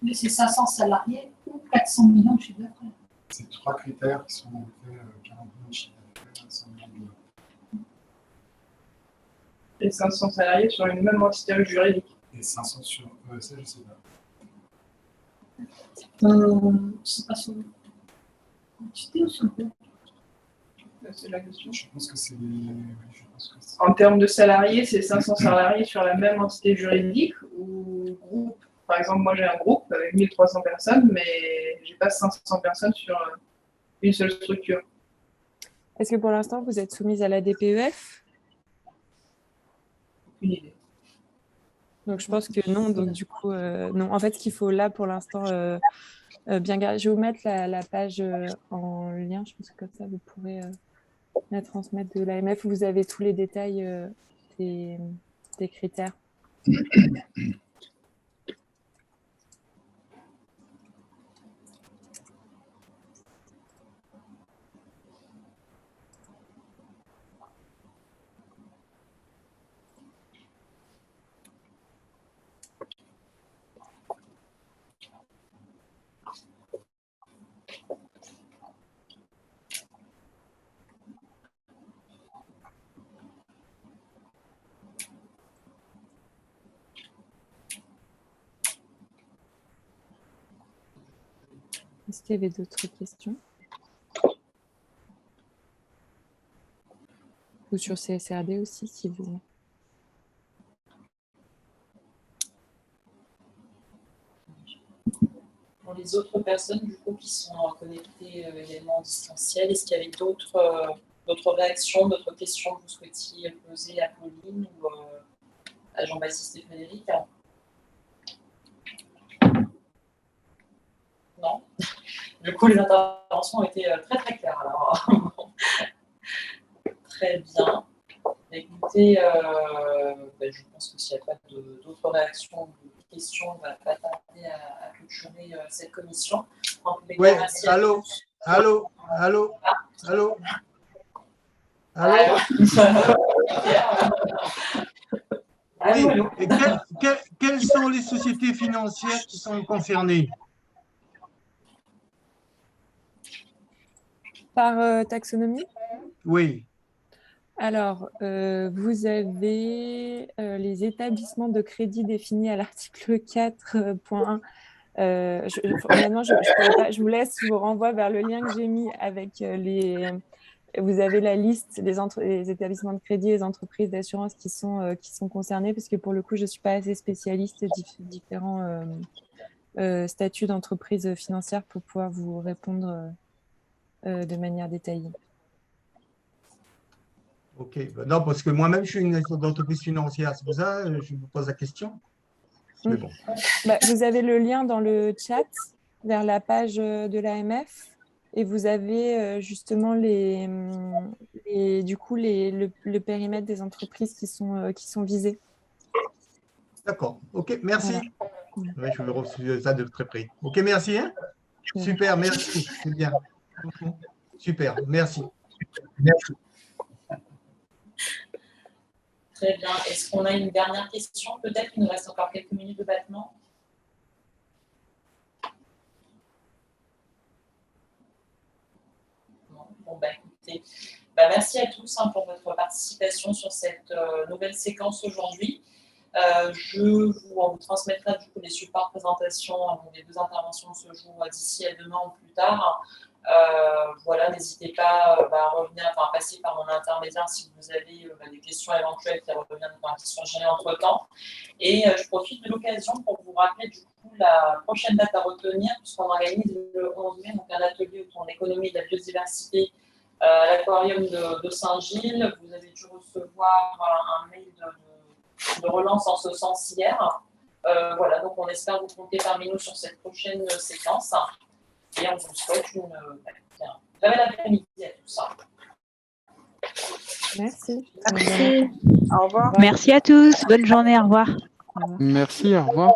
Mais c'est 500 salariés ou 400 millions de chiffre d'affaires. C'est 3 critères qui sont en effet 40 millions de chiffre d'affaires, 100 millions de. Et 500 salariés sur une même entité juridique. Et 500 sur ça, je sais pas. C'est pas sur l'entité ou sur le groupe? C'est la question. Je pense que c'est. En termes de salariés, c'est 500 salariés sur la même entité juridique ou groupe. Par exemple, moi j'ai un groupe avec 1300 personnes, mais j'ai pas 500 personnes sur une seule structure. Est-ce que pour l'instant vous êtes soumise à la DPEF? Aucune idée. Donc je pense que non, donc du coup, non. En fait, ce qu'il faut là pour l'instant, bien garder. Je vais vous mettre la page en lien, je pense que comme ça vous pourrez la transmettre de l'AMF. Vous avez tous les détails des critères. Est-ce qu'il y avait d'autres questions? Ou sur CSRD aussi, si vous... Pour les autres personnes du coup, qui sont connectées également en distanciel, est-ce qu'il y avait d'autres réactions, d'autres questions que vous souhaitiez poser à Pauline ou à Jean-Baptiste et Frédéric? Non. Du coup, les interventions ont été très très claires. Alors, très bien. Écoutez, je pense que s'il n'y a pas d'autres réactions ou questions, on ne va pas tarder à clôturer cette commission. Oui, allô. Oui, et quelles sont les sociétés financières qui sont concernées? Par taxonomie? Oui. Alors, vous avez les établissements de crédit définis à l'article 4.1. Honnêtement, je vous laisse, je vous renvoie vers le lien que j'ai mis avec les... Vous avez la liste des établissements de crédit et les entreprises d'assurance qui sont concernés, parce que pour le coup, je ne suis pas assez spécialiste des différents statuts d'entreprise financière pour pouvoir vous répondre de manière détaillée. Ok, non, parce que moi-même, je suis une entreprise financière, c'est pour ça que je vous pose la question. Mais bon. Vous avez le lien dans le chat vers la page de l'AMF et vous avez justement le périmètre des entreprises qui sont visées. D'accord, ok, merci. Voilà. Oui, je vais reçu ça de très près. Ok, merci. Hein. Super, merci, c'est bien. Super, merci. Merci. Très bien. Est-ce qu'on a une dernière question? Peut-être qu'il nous reste encore quelques minutes de battement. Bon, écoutez, merci à tous pour votre participation sur cette nouvelle séquence aujourd'hui. On vous transmettra du coup les supports de présentation des deux interventions de ce jour d'ici à demain ou plus tard. Voilà, n'hésitez pas à revenir, à passer par mon intermédiaire si vous avez des questions éventuelles qui reviendront, qui sont gérées entre-temps. Et je profite de l'occasion pour vous rappeler du coup la prochaine date à retenir, puisqu'on organise le 11 mai donc un atelier autour de l'économie et de la biodiversité à l'aquarium de Saint-Gilles. Vous avez dû recevoir un mail de relance en ce sens hier. Voilà, donc on espère vous compter parmi nous sur cette prochaine séquence. Et on vous souhaite un très bel après-midi à tous. Merci. Merci. Au revoir. Merci à tous. Bonne journée. Au revoir. Merci, au revoir.